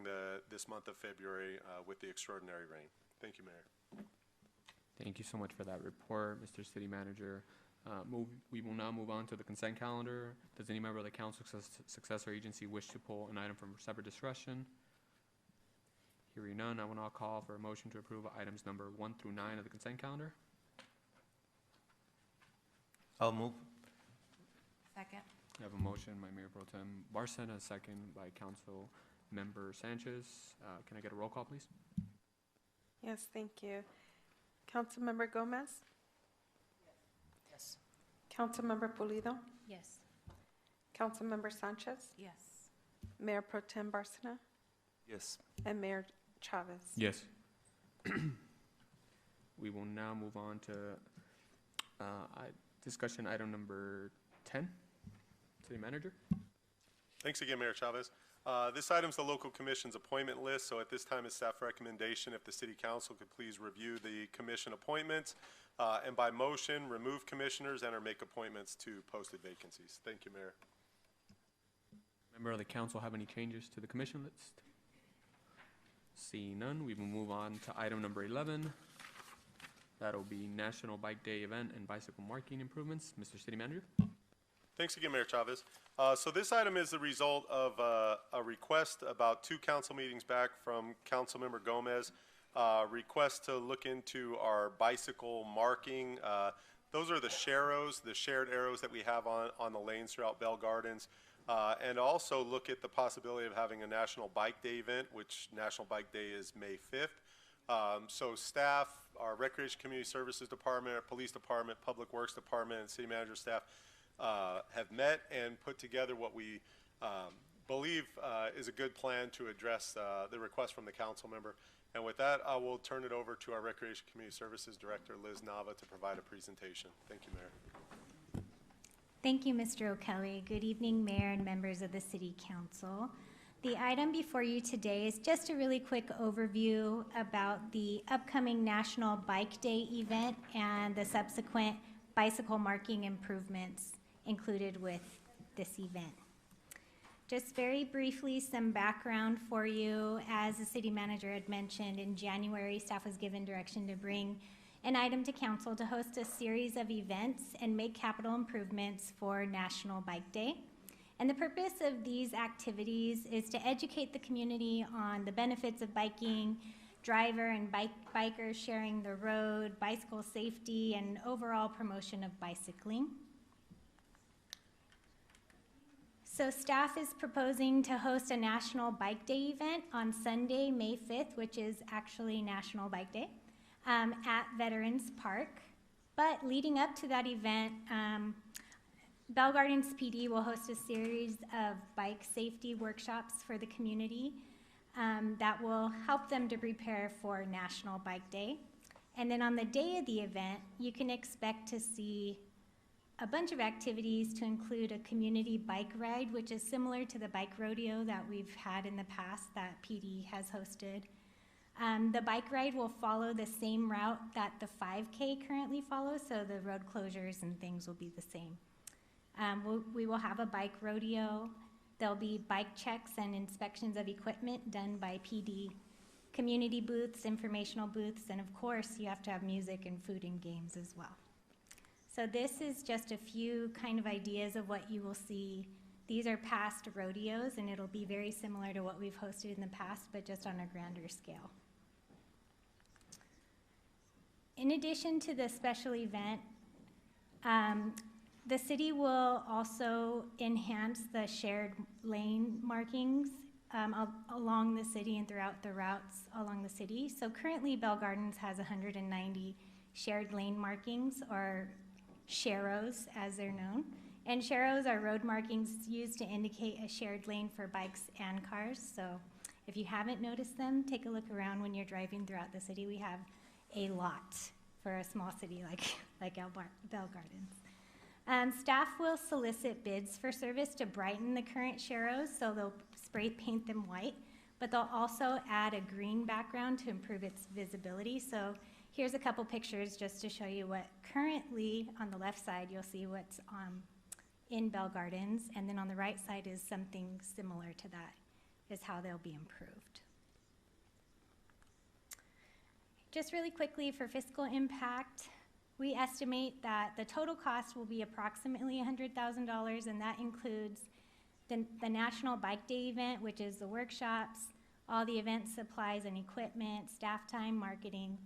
this month of February with the extraordinary rain. Thank you, Mayor. Thank you so much for that report, Mr. City Manager. We will now move on to the consent calendar. Does any member of the council successor agency wish to pull an item from separate discussion? Hearing none, I will now call for a motion to approve items number 1 through 9 of the consent calendar. I'll move. Second. I have a motion by Mayor Pro Tem Barson, a second by Council Member Sanchez. Can I get a roll call, please? Yes, thank you. Councilmember Gomez? Yes. Councilmember Pulido? Yes. Councilmember Sanchez? Yes. Mayor Pro Tem Barcena? Yes. And Mayor Chavez? Yes. We will now move on to discussion item number 10. City Manager. Thanks again, Mayor Chavez. This item is the local commission's appointment list. So at this time, it's staff recommendation if the city council could please review the commission appointments and by motion, remove commissioners and or make appointments to posted vacancies. Thank you, Mayor. Member of the council have any changes to the commission list? Seeing none, we will move on to item number 11. That'll be National Bike Day event and bicycle marking improvements. Mr. City Manager. Thanks again, Mayor Chavez. So this item is the result of a request about 2 council meetings back from Councilmember Gomez. Request to look into our bicycle marking. Those are the shared arrows that we have on the lanes throughout Bell Gardens. And also look at the possibility of having a National Bike Day event, which National Bike Day is May 5th. So staff, our Recreation Community Services Department, our Police Department, Public Works Department, and City Manager staff have met and put together what we believe is a good plan to address the request from the council member. And with that, I will turn it over to our Recreation Community Services Director, Liz Nava, to provide a presentation. Thank you, Mayor. Thank you, Mr. O'Kelly. Good evening, Mayor and members of the City Council. The item before you today is just a really quick overview about the upcoming National Bike Day event and the subsequent bicycle marking improvements included with this event. Just very briefly, some background for you. As the city manager had mentioned, in January, staff was given direction to bring an item to council to host a series of events and make capital improvements for National Bike Day. And the purpose of these activities is to educate the community on the benefits of biking, driver and bikers sharing the road, bicycle safety, and overall promotion of bicycling. So staff is proposing to host a National Bike Day event on Sunday, May 5th, which is actually National Bike Day, at Veterans Park. But leading up to that event, Bell Gardens PD will host a series of bike safety workshops for the community that will help them to prepare for National Bike Day. And then on the day of the event, you can expect to see a bunch of activities to include a community bike ride, which is similar to the bike rodeo that we've had in the past that PD has hosted. The bike ride will follow the same route that the 5K currently follows, so the road closures and things will be the same. We will have a bike rodeo. There'll be bike checks and inspections of equipment done by PD community booths, informational booths, and of course, you have to have music and food and games as well. So this is just a few kind of ideas of what you will see. These are past rodeos, and it'll be very similar to what we've hosted in the past, but just on a grander scale. In addition to the special event, the city will also enhance the shared lane markings along the city and throughout the routes along the city. So currently, Bell Gardens has 190 shared lane markings, or sharrows as they're known. And sharrows are road markings used to indicate a shared lane for bikes and cars. So if you haven't noticed them, take a look around when you're driving throughout the city. We have a lot for a small city like Bell Gardens. Staff will solicit bids for service to brighten the current sharrows, so they'll spray paint them white, but they'll also add a green background to improve its visibility. So here's a couple pictures just to show you what currently, on the left side, you'll see what's in Bell Gardens, and then on the right side is something similar to that, is how they'll be improved. Just really quickly for fiscal impact, we estimate that the total cost will be approximately $100,000, and that includes the National Bike Day event, which is the workshops, all the event supplies and equipment, staff time, marketing,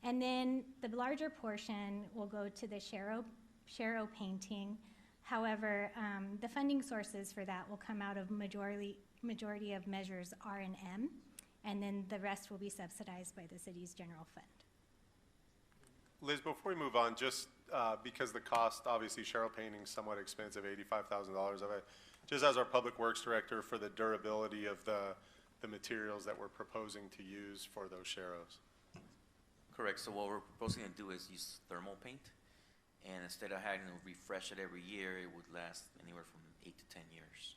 and then the larger portion will go to the sharrow painting. However, the funding sources for that will come out of majority of measures R&M, and then the rest will be subsidized by the city's general fund. Liz, before we move on, just because the cost, obviously, sharrow painting is somewhat expensive, $85,000 of it, just as our Public Works Director, for the durability of the materials that we're proposing to use for those sharrows. Correct. So what we're proposing to do is use thermal paint, and instead of having to refresh it every year, it would last anywhere from 8 to 10 years.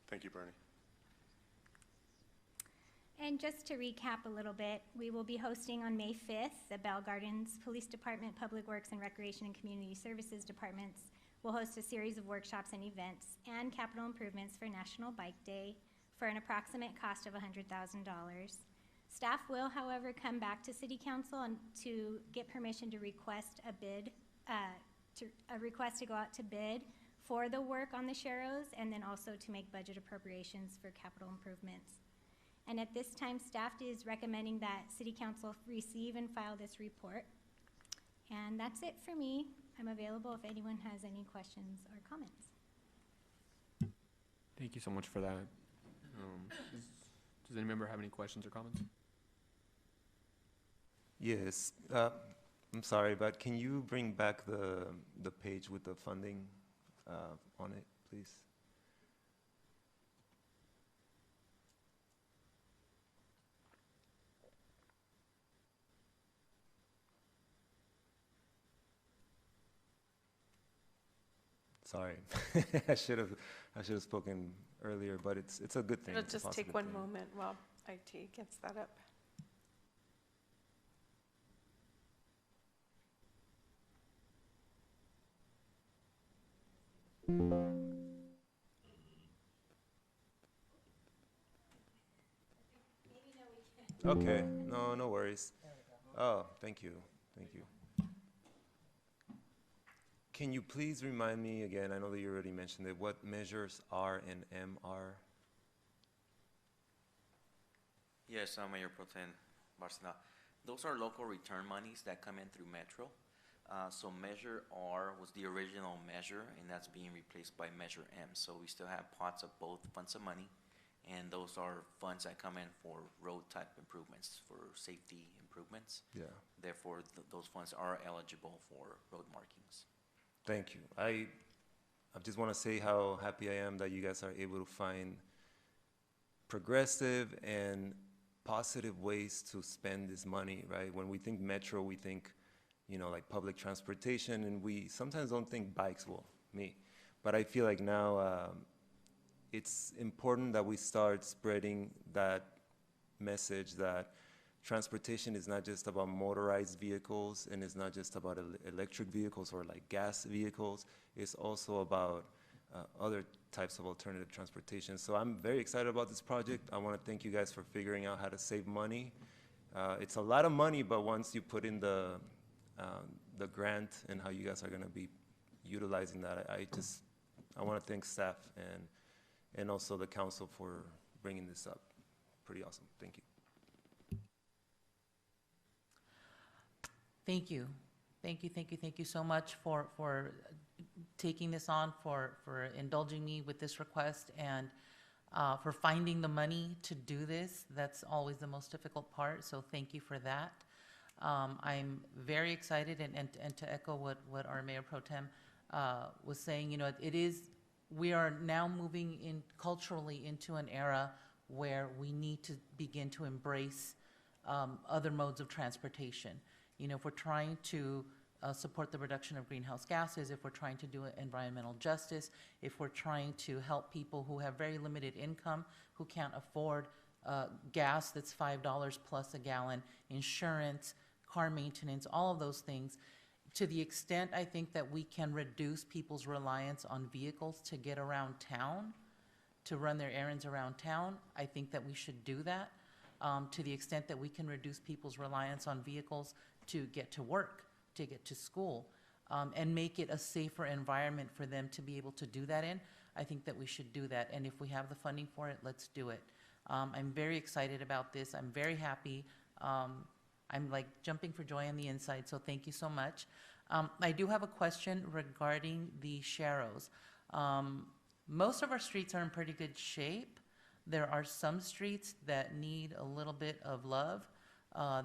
Thank you, Bernie. And just to recap a little bit, we will be hosting on May 5th, the Bell Gardens Police Department, Public Works and Recreation and Community Services Departments will host a series of workshops and events and capital improvements for National Bike Day for an approximate cost of $100,000. Staff will, however, come back to City Council to get permission to request a bid, request to go out to bid for the work on the sharrows, and then also to make budget appropriations for capital improvements. And at this time, staff is recommending that City Council receive and file this report. And that's it for me. I'm available if anyone has any questions or comments. Thank you so much for that. Does any member have any questions or comments? Yes. I'm sorry, but can you bring back the page with the funding on it, please? Sorry, I should have spoken earlier, but it's a good thing. It'll just take one moment while IT gets that up. Okay, no worries. Oh, thank you. Can you please remind me again, I know that you already mentioned it, what measures R and M are? Yes, Mayor Pro Tem Barcena. Those are local return monies that come in through Metro. So Measure R was the original measure, and that's being replaced by Measure M. So we still have pots of both funds of money, and those are funds that come in for road type improvements, for safety improvements. Yeah. Therefore, those funds are eligible for road markings. Thank you. I just want to say how happy I am that you guys are able to find progressive and positive ways to spend this money, right? When we think Metro, we think, like public transportation, and we sometimes don't think bikes, well, me. But I feel like now it's important that we start spreading that message that transportation is not just about motorized vehicles, and it's not just about electric vehicles or like gas vehicles. It's also about other types of alternative transportation. So I'm very excited about this project. I want to thank you guys for figuring out how to save money. It's a lot of money, but once you put in the grant and how you guys are going to be utilizing that, I want to thank staff and also the council for bringing this up. Pretty awesome. Thank you. Thank you. Thank you so much for taking this on, for indulging me with this request, and for finding the money to do this. That's always the most difficult part, so thank you for that. I'm very excited, and to echo what our Mayor Pro Tem was saying, you know, we are now moving in culturally into an era where we need to begin to embrace other modes of transportation. You know, if we're trying to support the reduction of greenhouse gases, if we're trying to do environmental justice, if we're trying to help people who have very limited income, who can't afford gas that's $5 plus a gallon, insurance, car maintenance, all of those things, to the extent I think that we can reduce people's reliance on vehicles to get around town, to run their errands around town, I think that we should do that. To the extent that we can reduce people's reliance on vehicles to get to work, to get to school, and make it a safer environment for them to be able to do that in, I think that we should do that. And if we have the funding for it, let's do it. I'm very excited about this. I'm very happy. I'm like jumping for joy on the inside, so thank you so much. I do have a question regarding the sharrows. Most of our streets are in pretty good shape. There are some streets that need a little bit of love.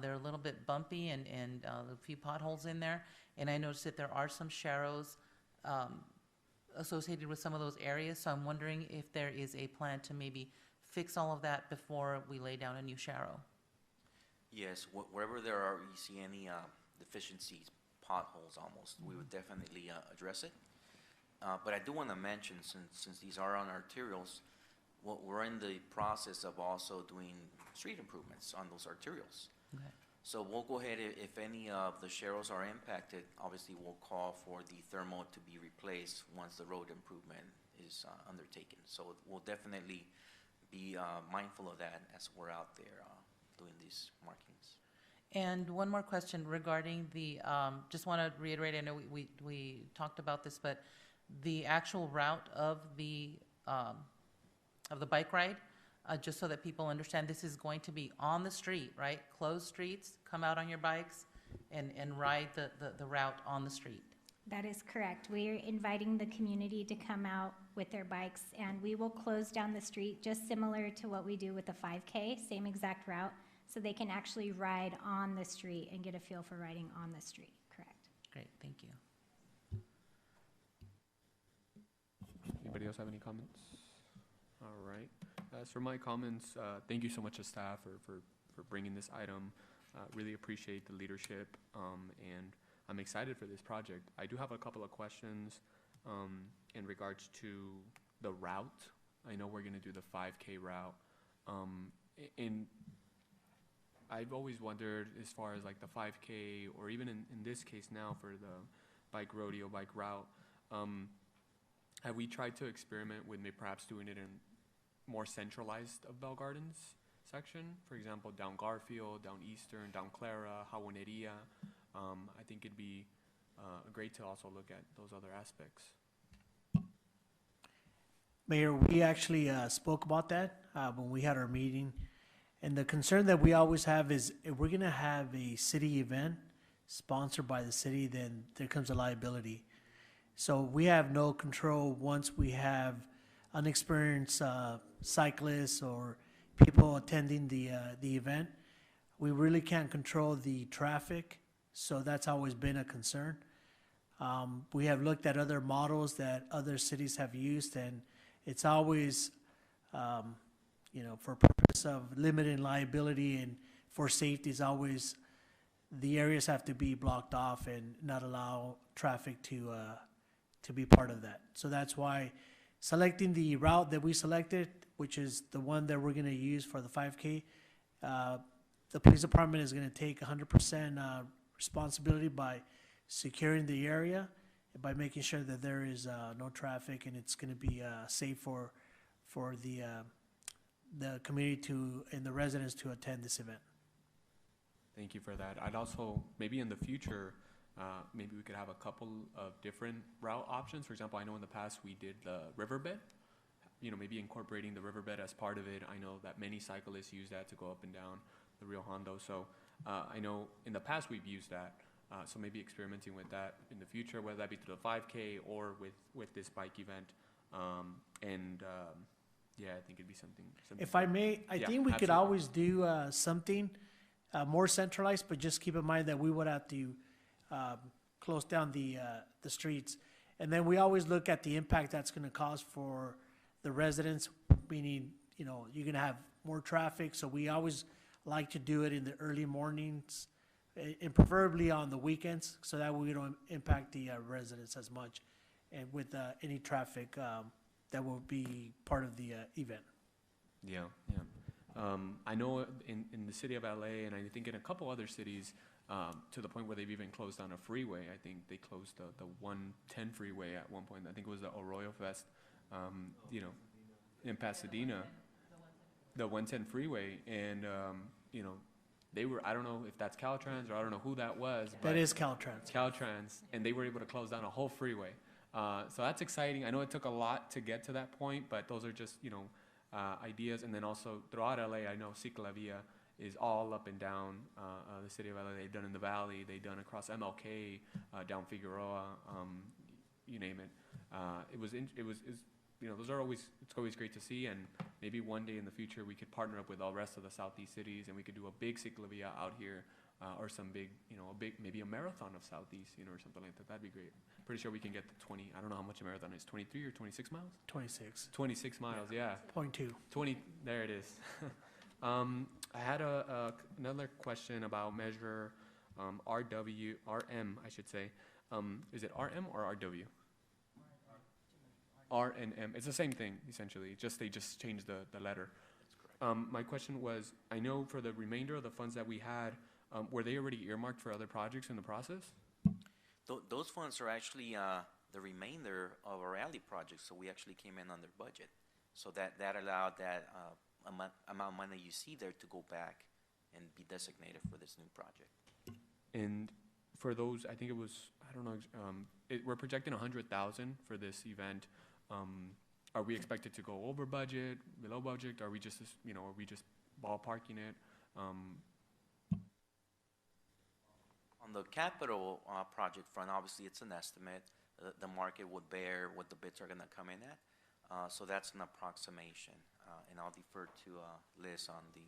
They're a little bit bumpy and a few potholes in there. And I noticed that there are some sharrows associated with some of those areas. So I'm wondering if there is a plan to maybe fix all of that before we lay down a new sharrow. Yes, wherever there are, you see any deficiencies, potholes almost, we would definitely address it. But I do want to mention, since these are on arterials, we're in the process of also doing street improvements on those arterials. Okay. So we'll go ahead, if any of the sharrows are impacted, obviously we'll call for the thermal to be replaced once the road improvement is undertaken. So we'll definitely be mindful of that as we're out there doing these markings. And one more question regarding the, just want to reiterate, I know we talked about this, but the actual route of the bike ride, just so that people understand, this is going to be on the street, right? Closed streets, come out on your bikes and ride the route on the street. That is correct. We are inviting the community to come out with their bikes, and we will close down the street just similar to what we do with the 5K, same exact route, so they can actually ride on the street and get a feel for riding on the street. Correct. Great, thank you. Anybody else have any comments? All right. As for my comments, thank you so much to staff for bringing this item. Really appreciate the leadership, and I'm excited for this project. I do have a couple of questions in regards to the route. I know we're going to do the 5K route. I've always wondered, as far as like the 5K, or even in this case now for the bike rodeo, bike route, have we tried to experiment with maybe perhaps doing it in more centralized of Bell Gardens section? For example, down Garfield, down Eastern, down Clara, Jaboneria. I think it'd be great to also look at those other aspects. Mayor, we actually spoke about that when we had our meeting. And the concern that we always have is if we're going to have a city event sponsored by the city, then there comes a liability. So we have no control once we have unexperienced cyclists or people attending the event. We really can't control the traffic, so that's always been a concern. We have looked at other models that other cities have used, and it's always, for purpose of limiting liability and for safety, is always the areas have to be blocked off and not allow traffic to be part of that. So that's why selecting the route that we selected, which is the one that we're going to use for the 5K, the police department is going to take 100% responsibility by securing the area, by making sure that there is no traffic and it's going to be safe for the community to and the residents to attend this event. Thank you for that. I'd also, maybe in the future, maybe we could have a couple of different route options. For example, I know in the past we did the riverbed, maybe incorporating the riverbed as part of it. I know that many cyclists use that to go up and down the Rio Hondo. So I know in the past we've used that. So maybe experimenting with that in the future, whether that be through the 5K or with this bike event. Yeah, I think it'd be something. If I may, I think we could always do something more centralized, but just keep in mind that we would have to close down the streets. And then we always look at the impact that's going to cause for the residents, meaning, you're going to have more traffic. So we always like to do it in the early mornings and preferably on the weekends, so that we don't impact the residents as much and with any traffic that will be part of the event. Yeah. I know in the city of LA, and I think in a couple other cities, to the point where they've even closed down a freeway. I think they closed the 110 freeway at one point. I think it was the Arroyo Fest, in Pasadena, the 110 freeway, and they were, I don't know if that's Caltrans or I don't know who that was. That is Caltrans. Caltrans, and they were able to close down a whole freeway. So that's exciting. I know it took a lot to get to that point, but those are just, ideas. And then also throughout LA, I know Ciclavia is all up and down the city of LA. They've done in the Valley, they've done across MLK, down Figueroa, you name it. Those are it's always great to see, and maybe one day in the future we could partner up with all the rest of the Southeast cities, and we could do a big Ciclavia out here, or some big, maybe a marathon of Southeast, or something like that. That'd be great. Pretty sure we can get to 20, I don't know how much a marathon is, 23 or 26 miles? 26. 26 miles, yeah. 0.2. 20, there it is. I had another question about measure RM, I should say. Is it RM or RW? R and M. It's the same thing, essentially. They just changed the letter. My question was, I know for the remainder of the funds that we had, were they already earmarked for other projects in the process? Those funds are actually the remainder of our alley project, so we actually came in under budget. So that allowed that amount of money you see there to go back and be designated for this new project. And for those, I think it was, I don't know, we're projecting 100,000 for this event. Are we expected to go over budget, below budget? Are we just ballparking it? On the capital project front, obviously it's an estimate. The market would bear what the bids are going to come in at. So that's an approximation. And I'll defer to Liz on the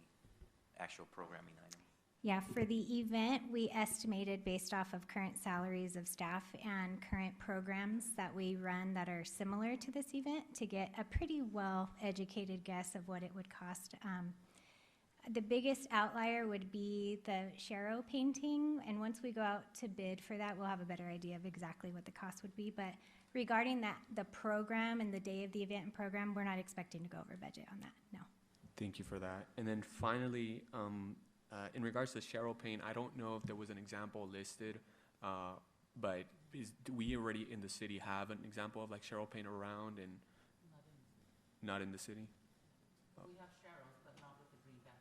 actual programming item. Yeah, for the event, we estimated based off of current salaries of staff and current programs that we run that are similar to this event to get a pretty well-educated guess of what it would cost. The biggest outlier would be the Sharrow painting, and once we go out to bid for that, we'll have a better idea of exactly what the cost would be. But regarding that, the program and the day of the event and program, we're not expecting to go over budget on that, no. Thank you for that. And then finally, in regards to Sharrow paint, I don't know if there was an example listed, but do we already in the city have an example of like Sharrow paint around and not in the city? We have Sharrows, but not with the green background.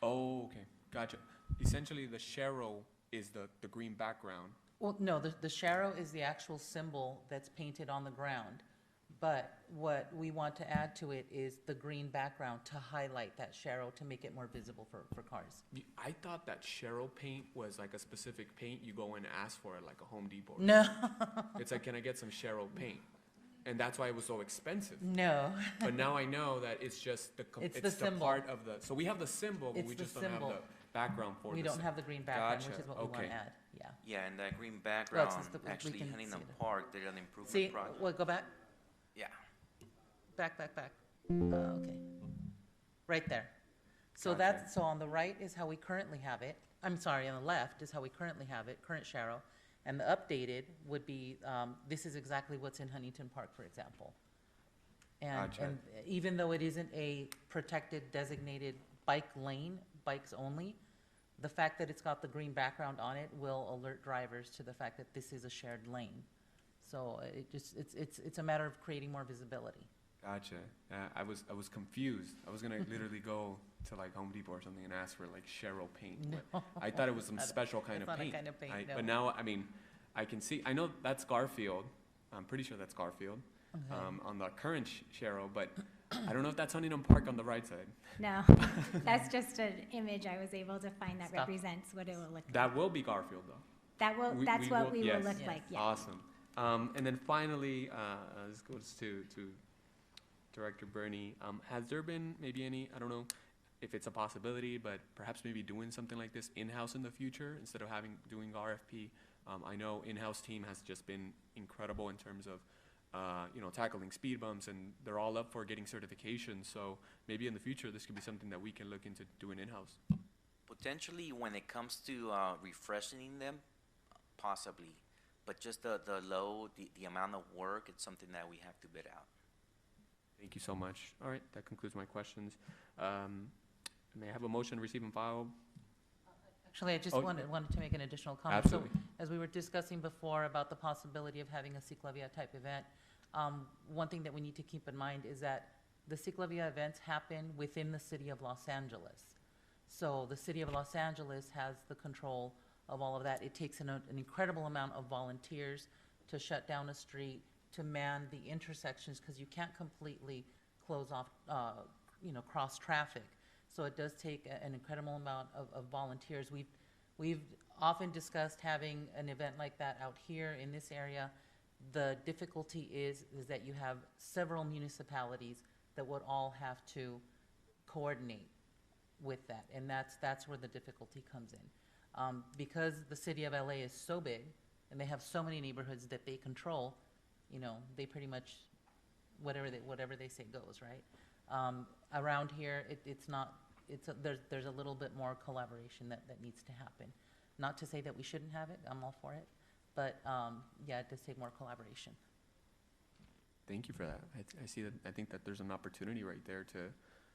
Oh, okay, gotcha. Essentially, the Sharrow is the green background. Well, no, the Sharrow is the actual symbol that's painted on the ground. But what we want to add to it is the green background to highlight that Sharrow to make it more visible for cars. I thought that Sharrow paint was like a specific paint you go and ask for at like a Home Depot. No. It's like, can I get some Sharrow paint? And that's why it was so expensive. No. But now I know that it's just it's the symbol. part of the, so we have the symbol, but It's we the just don't have symbol. the background for it. We don't have the green background, which Gotcha. is what we want Okay. to add, yeah. Yeah, and that green background, we actually can Huntington see it. Park did an improvement See, project. well, go back, Yeah. back. Okay. Right there. So that's, so on the right is how we currently have it. I'm sorry, on the left is how we currently have it, current Sharrow. And the updated would be, this is exactly what's in Huntington Park, for example. And even though it isn't a protected designated bike lane, bikes only, the fact that it's got the green background on it will alert drivers to the fact that this is a shared lane. So it's a matter of creating more visibility. Gotcha. I was confused. I was gonna literally go to like Home Depot or something and ask for like Cheryl paint. No. I thought it was some It's special kind it's of not a paint. kind of paint, no. But now, I mean, I can see. I know that's Garfield. I'm pretty sure that's Garfield Okay. on the current Cheryl, but I don't know if that's Huntington Park on the right side. No, that's just an image I was able to find that Stop. represents what it will look like. That will be Garfield, though. That's what we will yes. look like, yeah. Awesome. And then finally, this goes to Director Bernie. Has there been maybe any, I don't know if it's a possibility, but perhaps maybe doing something like this in-house in the future instead of doing RFP? I know in-house team has just been incredible in terms of tackling speed bumps, and they're all up for getting certification. So maybe in the future, this could be something that we can look into doing in-house. Potentially, when it comes to refreshing them, possibly. But just the load, the amount of work, it's something that we have to bid out. Thank you so much. All right, that concludes my questions. May I have a motion to receive and file? Actually, I just Oh, wanted to make an additional comment. Absolutely. So, as we were discussing before about the possibility of having a Ciclavia type event, one thing that we need to keep in mind is that the Ciclavia events happen within the city of Los Angeles. So the city of Los Angeles has the control of all of that. It takes an incredible amount of volunteers to shut down a street, to man the intersections, because you can't completely close off, cross traffic. So it does take an incredible amount of volunteers. We've often discussed having an event like that out here in this area. The difficulty is that you have several municipalities that would all have to coordinate with that, and that's where the difficulty comes in. Because the city of LA is so big, and they have so many neighborhoods that they control, they pretty much, whatever they say goes, right? Around here, there's a little bit more collaboration that needs to happen. Not to say that we shouldn't have it, I'm all for it, but it does take more collaboration. Thank you for that. I see that. I think that there's an opportunity right there to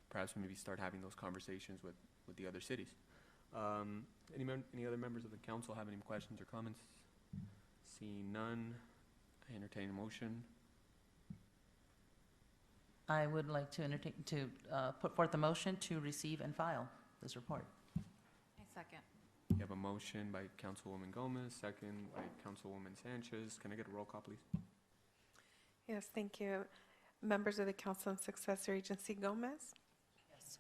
perhaps maybe start having those conversations with the other cities. Any other members of the council have any questions or comments? Seeing none, I entertain a motion. I would like to put forth a motion to receive and file this report. I second. We have a motion by Councilwoman Gomez, second by Councilwoman Sanchez. Can I get a roll call, please? Yes, thank you. Members of the Council and Successor Agency, Gomez? Yes.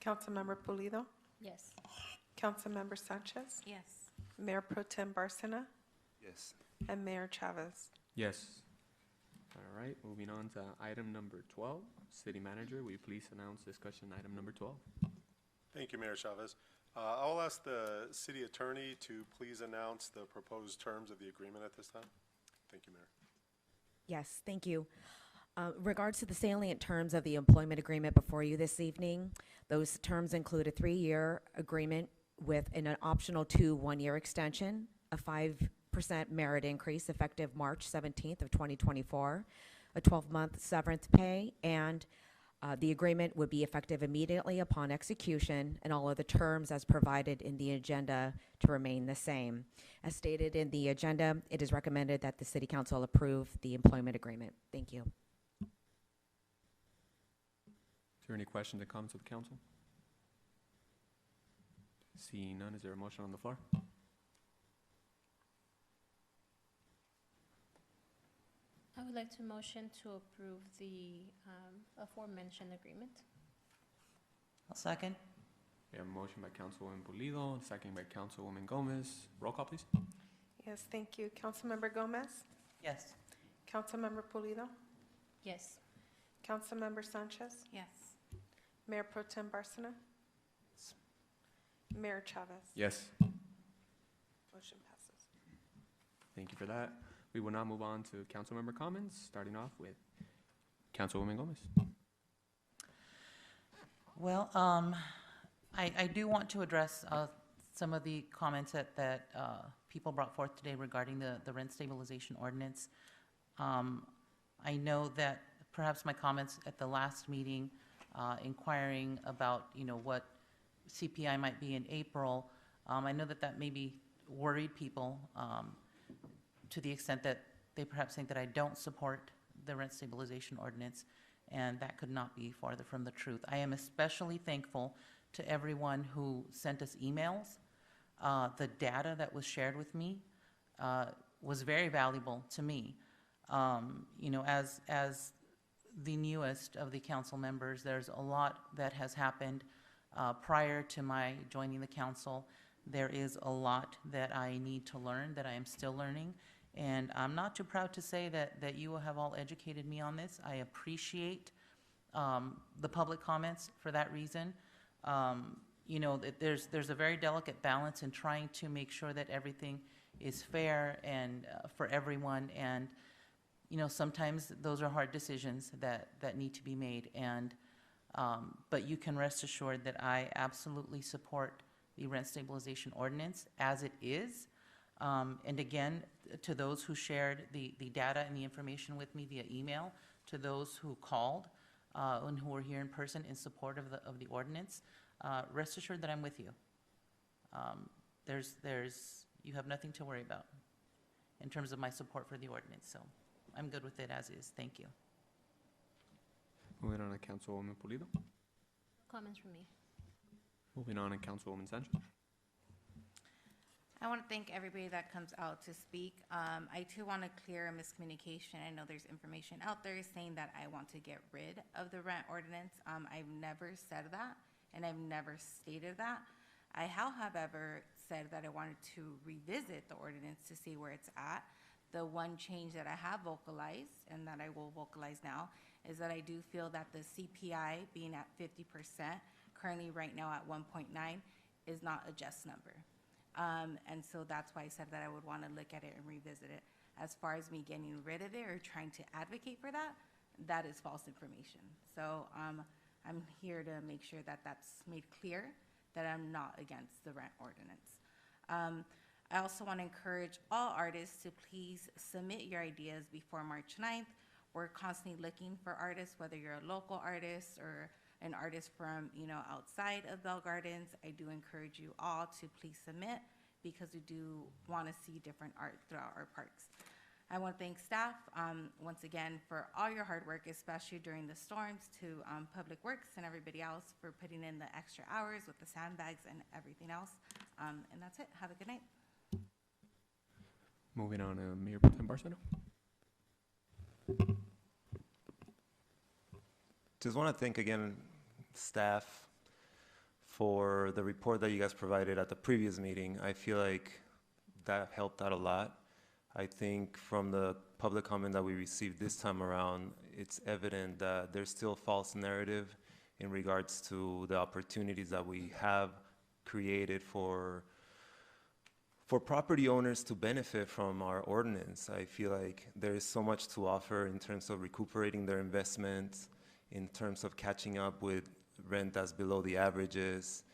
Councilmember Pulido? Yes. Councilmember Sanchez? Yes. Mayor Pro Tem Barcena? Yes. And Mayor Chavez? Yes. All right, moving on to item number 12. City Manager, will you please announce discussion item number 12? Thank you, Mayor Chavez. I'll ask the city attorney to please announce the proposed terms of the agreement at this time. Thank you, Mayor. Yes, thank you. Regards to the salient terms of the employment agreement before you this evening, those terms include a 3-year agreement with an optional 2 one-year extension, a 5% merit increase effective March 17th of 2024, a 12-month severance pay, and the agreement would be effective immediately upon execution, and all of the terms as provided in the agenda to remain the same. As stated in the agenda, it is recommended that the City Council approve the employment agreement. Thank you. Is there any questions or comments of the council? Seeing none, is there a motion on the floor? I would like to motion to approve the aforementioned agreement. I'll second. We have a motion by Councilwoman Pulido, second by Councilwoman Gomez. Roll call, please. Yes, thank you. Councilmember Gomez? Yes. Councilmember Pulido? Yes. Councilmember Sanchez? Yes. Mayor Pro Tem Barcena? Mayor Chavez? Yes. Motion passes. Thank you for that. We will now move on to council member comments, starting off with Councilwoman Gomez. Well, I do want to address some of the comments that people brought forth today regarding the rent stabilization ordinance. I know that perhaps my comments at the last meeting, inquiring about, what CPI might be in April, I know that maybe worried people to the extent that they perhaps think that I don't support the rent stabilization ordinance, and that could not be farther from the truth. I am especially thankful to everyone who sent us emails. The data that was shared with me was very valuable to me. You know, as the newest of the council members, there's a lot that has happened prior to my joining the council. There is a lot that I need to learn, that I am still learning, and I'm not too proud to say that you have all educated me on this. I appreciate the public comments for that reason. You know, there's a very delicate balance in trying to make sure that everything is fair and for everyone, and you know, sometimes those are hard decisions that need to be made, and but you can rest assured that I absolutely support the rent stabilization ordinance as it is. And again, to those who shared the data and the information with me via email, to those who called and who were here in person in support of the ordinance, rest assured that I'm with you. You have nothing to worry about in terms of my support for the ordinance, so I'm good with it as is. Thank you. Moving on to Councilwoman Pulido. Comments from me. Moving on to Councilwoman Sanchez. I want to thank everybody that comes out to speak. I too want to clear a miscommunication. I know there's information out there saying that I want to get rid of the rent ordinance. I've never said that, and I've never stated that. I have, however, said that I wanted to revisit the ordinance to see where it's at. The one change that I have vocalized, and that I will vocalize now, is that I do feel that the CPI being at 50%, currently right now at 1.9, is not a just number. And so that's why I said that I would want to look at it and revisit it. As far as me getting rid of it or trying to advocate for that, that is false information. So I'm here to make sure that that's made clear, that I'm not against the rent ordinance. I also want to encourage all artists to please submit your ideas before March 9th. We're constantly looking for artists, whether you're a local artist or an artist from, you know, outside of Bell Gardens. I do encourage you all to please submit, because we do want to see different art throughout our parks. I want to thank staff once again for all your hard work, especially during the storms, to Public Works and everybody else for putting in the extra hours with the sandbags and everything else. And that's it. Have a good night. Moving on to Mayor Pro Tem Barceno. Just want to thank again staff for the report that you guys provided at the previous meeting. I feel like that helped out a lot. I think from the public comment that we received this time around, it's evident that there's still false narrative in regards to the opportunities that we have created for property owners to benefit from our ordinance. I feel like there is so much to offer in terms of recuperating their investments, in terms of catching up with rent that's below the averages,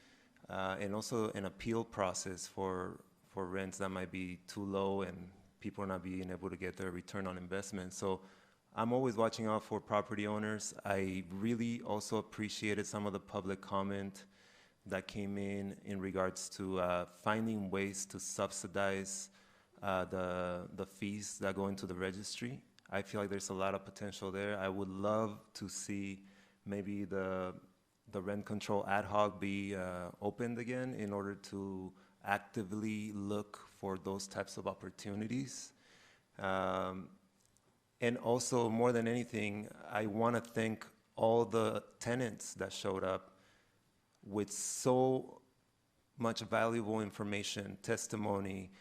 and also an appeal process for rents that might be too low and people are not being able to get their return on investment. So I'm always watching out for property owners. I really also appreciated some of the public comment that came in regards to finding ways to subsidize the fees that go into the registry. I feel like there's a lot of potential there. I would love to see maybe the rent control ad hoc be opened again in order to actively look for those types of opportunities. And also, more than anything, I want to thank all the tenants that showed up with so much valuable information, testimony,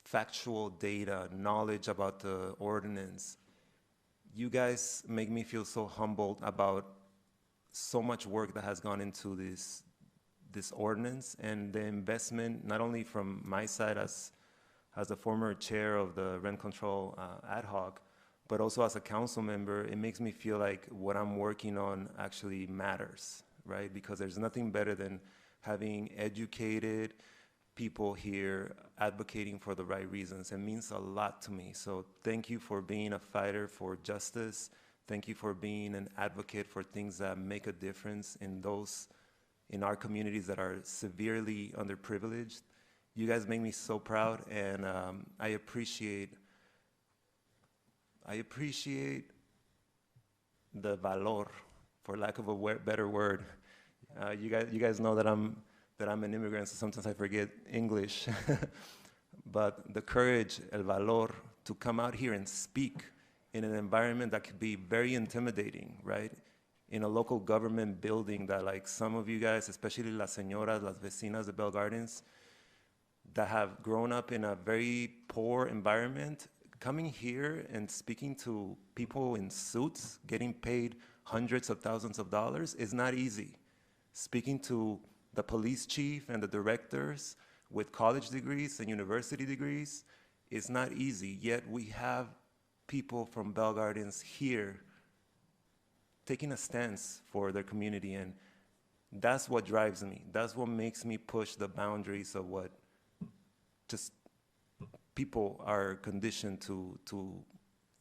factual data, knowledge about the ordinance. You guys make me feel so humbled about so much work that has gone into this ordinance, and the investment, not only from my side as the former chair of the rent control ad hoc, but also as a council member. It makes me feel like what I'm working on actually matters, right? Because there's nothing better than having educated people here advocating for the right reasons. It means a lot to me. So thank you for being a fighter for justice. Thank you for being an advocate for things that make a difference in our communities that are severely underprivileged. You guys make me so proud, and I appreciate I appreciate the valor, for lack of a better word. You guys know that I'm an immigrant, so sometimes I forget English. But the courage, el valor, to come out here and speak in an environment that could be very intimidating, right? In a local government building that, like, some of you guys, especially las señoras, las vecinas de Bell Gardens, that have grown up in a very poor environment, coming here and speaking to people in suits, getting paid hundreds of thousands of dollars is not easy. Speaking to the police chief and the directors with college degrees and university degrees is not easy, yet we have people from Bell Gardens here taking a stance for their community, and that's what drives me. That's what makes me push the boundaries of what just people are conditioned to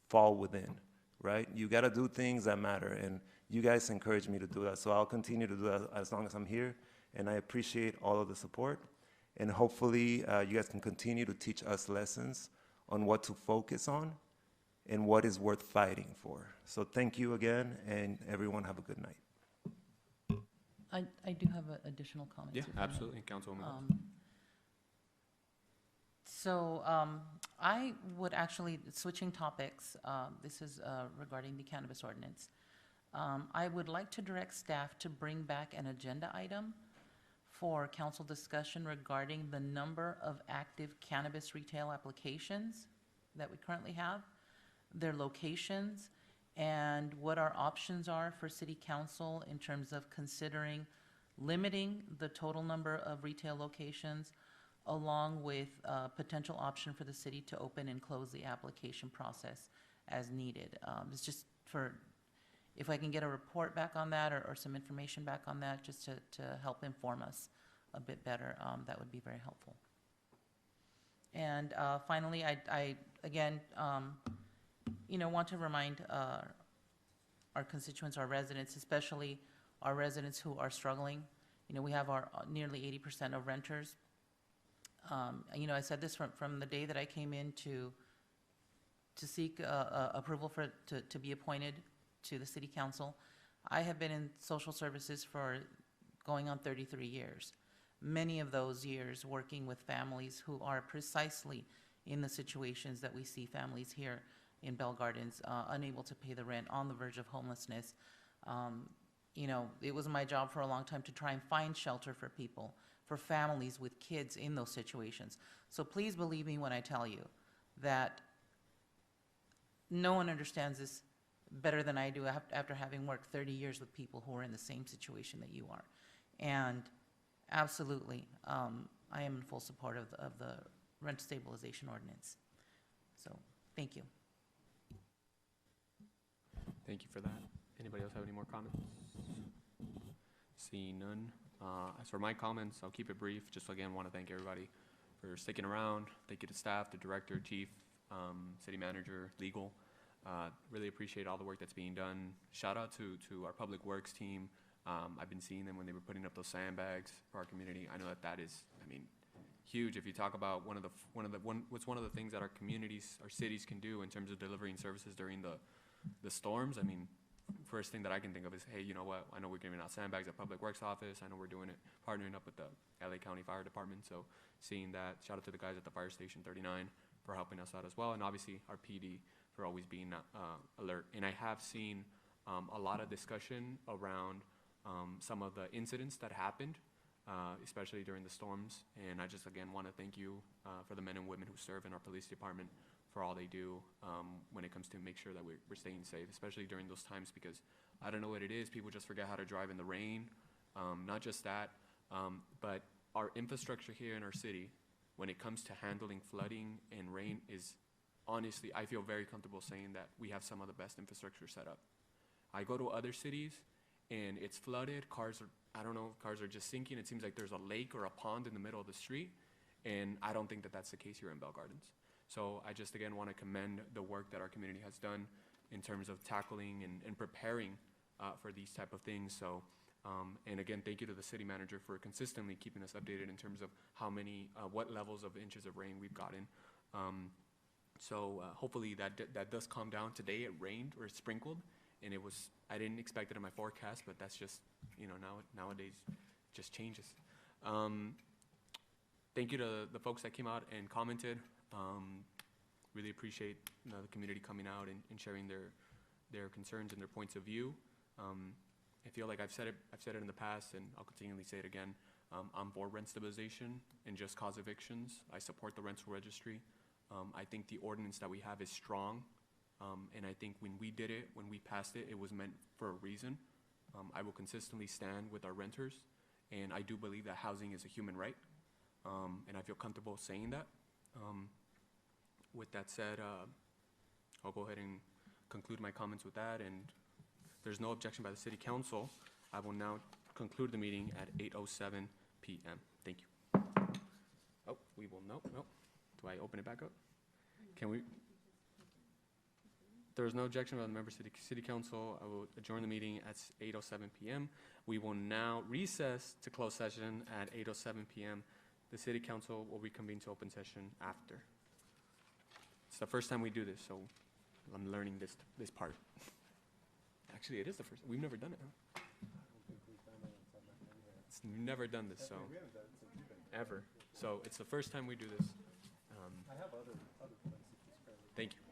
fall within, right? You gotta do things that matter, and you guys encourage me to do that, so I'll continue to do that as long as I'm here, and I appreciate all of the support, and hopefully you guys can continue to teach us lessons on what to focus on and what is worth fighting for. So thank you again, and everyone have a good night. I do have additional comments. Yeah, if I may. absolutely, Councilwoman. So I would actually, switching topics, this is regarding the cannabis ordinance. I would like to direct staff to bring back an agenda item for council discussion regarding the number of active cannabis retail applications that we currently have, their locations, and what our options are for city council in terms of considering limiting the total number of retail locations, along with a potential option for the city to open and close the application process as needed. It's just for, if I can get a report back on that, or some information back on that, just to help inform us a bit better, that would be very helpful. And finally, I again, want to remind our constituents, our residents, especially our residents who are struggling. We have our nearly 80% of renters. I said this from the day that I came in to seek approval to be appointed to the city council. I have been in social services for going on 33 years. Many of those years working with families who are precisely in the situations that we see families here in Bell Gardens, unable to pay the rent, on the verge of homelessness. It was my job for a long time to try and find shelter for people, for families with kids in those situations. So please believe me when I tell you that no one understands this better than I do after having worked 30 years with people who are in the same situation that you are. And absolutely, I am in full support of the rent stabilization ordinance. So thank you. Thank you for that. Anybody else have any more comments? Seeing none. As for my comments, I'll keep it brief. Just again, want to thank everybody for sticking around. Thank you to staff, the director, chief, city manager, legal. Really appreciate all the work that's being done. Shout out to our public works team. I've been seeing them when they were putting up those sandbags for our community. I know that is, huge. If you talk about what's one of the things that our communities, our cities can do in terms of delivering services during the storms. First thing that I can think of is, hey, you know what? I know we're giving out sandbags at Public Works office. I know we're doing it, partnering up with the LA County Fire Department. So seeing that, shout out to the guys at the Fire Station 39 for helping us out as well. And obviously our PD for always being alert. And I have seen a lot of discussion around some of the incidents that happened, especially during the storms. And I just, again, want to thank you for the men and women who serve in our police department for all they do when it comes to make sure that we're staying safe, especially during those times, because I don't know what it is. People just forget how to drive in the rain. Not just that, but our infrastructure here in our city, when it comes to handling flooding and rain, is honestly, I feel very comfortable saying that we have some of the best infrastructure set up. I go to other cities and it's flooded. Cars are just sinking. It seems like there's a lake or a pond in the middle of the street. And I don't think that that's the case here in Bell Gardens. So I just, again, want to commend the work that our community has done in terms of tackling and preparing for these type of things. So, and again, thank you to the city manager for consistently keeping us updated in terms of how many, what levels of inches of rain we've gotten. So hopefully that does calm down. Today it rained or it sprinkled, and I didn't expect it in my forecast, but that's just, nowadays it just changes. Thank you to the folks that came out and commented. Really appreciate the community coming out and sharing their concerns and their points of view. I feel like I've said it in the past, and I'll continually say it again. I'm for rent stabilization and just cause evictions. I support the rental registry. I think the ordinance that we have is strong, and I think when we passed it, it was meant for a reason. I will consistently stand with our renters, and I do believe that housing is a human right, and I feel comfortable saying that. With that said, I'll go ahead and conclude my comments with that, and if there's no objection by the City Council, I will now conclude the meeting at 8:07 p.m. Thank you. Oh, we will, no. Do I open it back up? Can we? There is no objection by the member City Council. I will adjourn the meeting at 8:07 p.m. We will now recess to closed session at 8:07 p.m. The City Council will reconvene to open session after. It's the first time we do this, so I'm learning this part. Actually, it is the first. We've never done it, huh? We've never done this, so ever. So it's the first time we do this. I have other places. Thank you.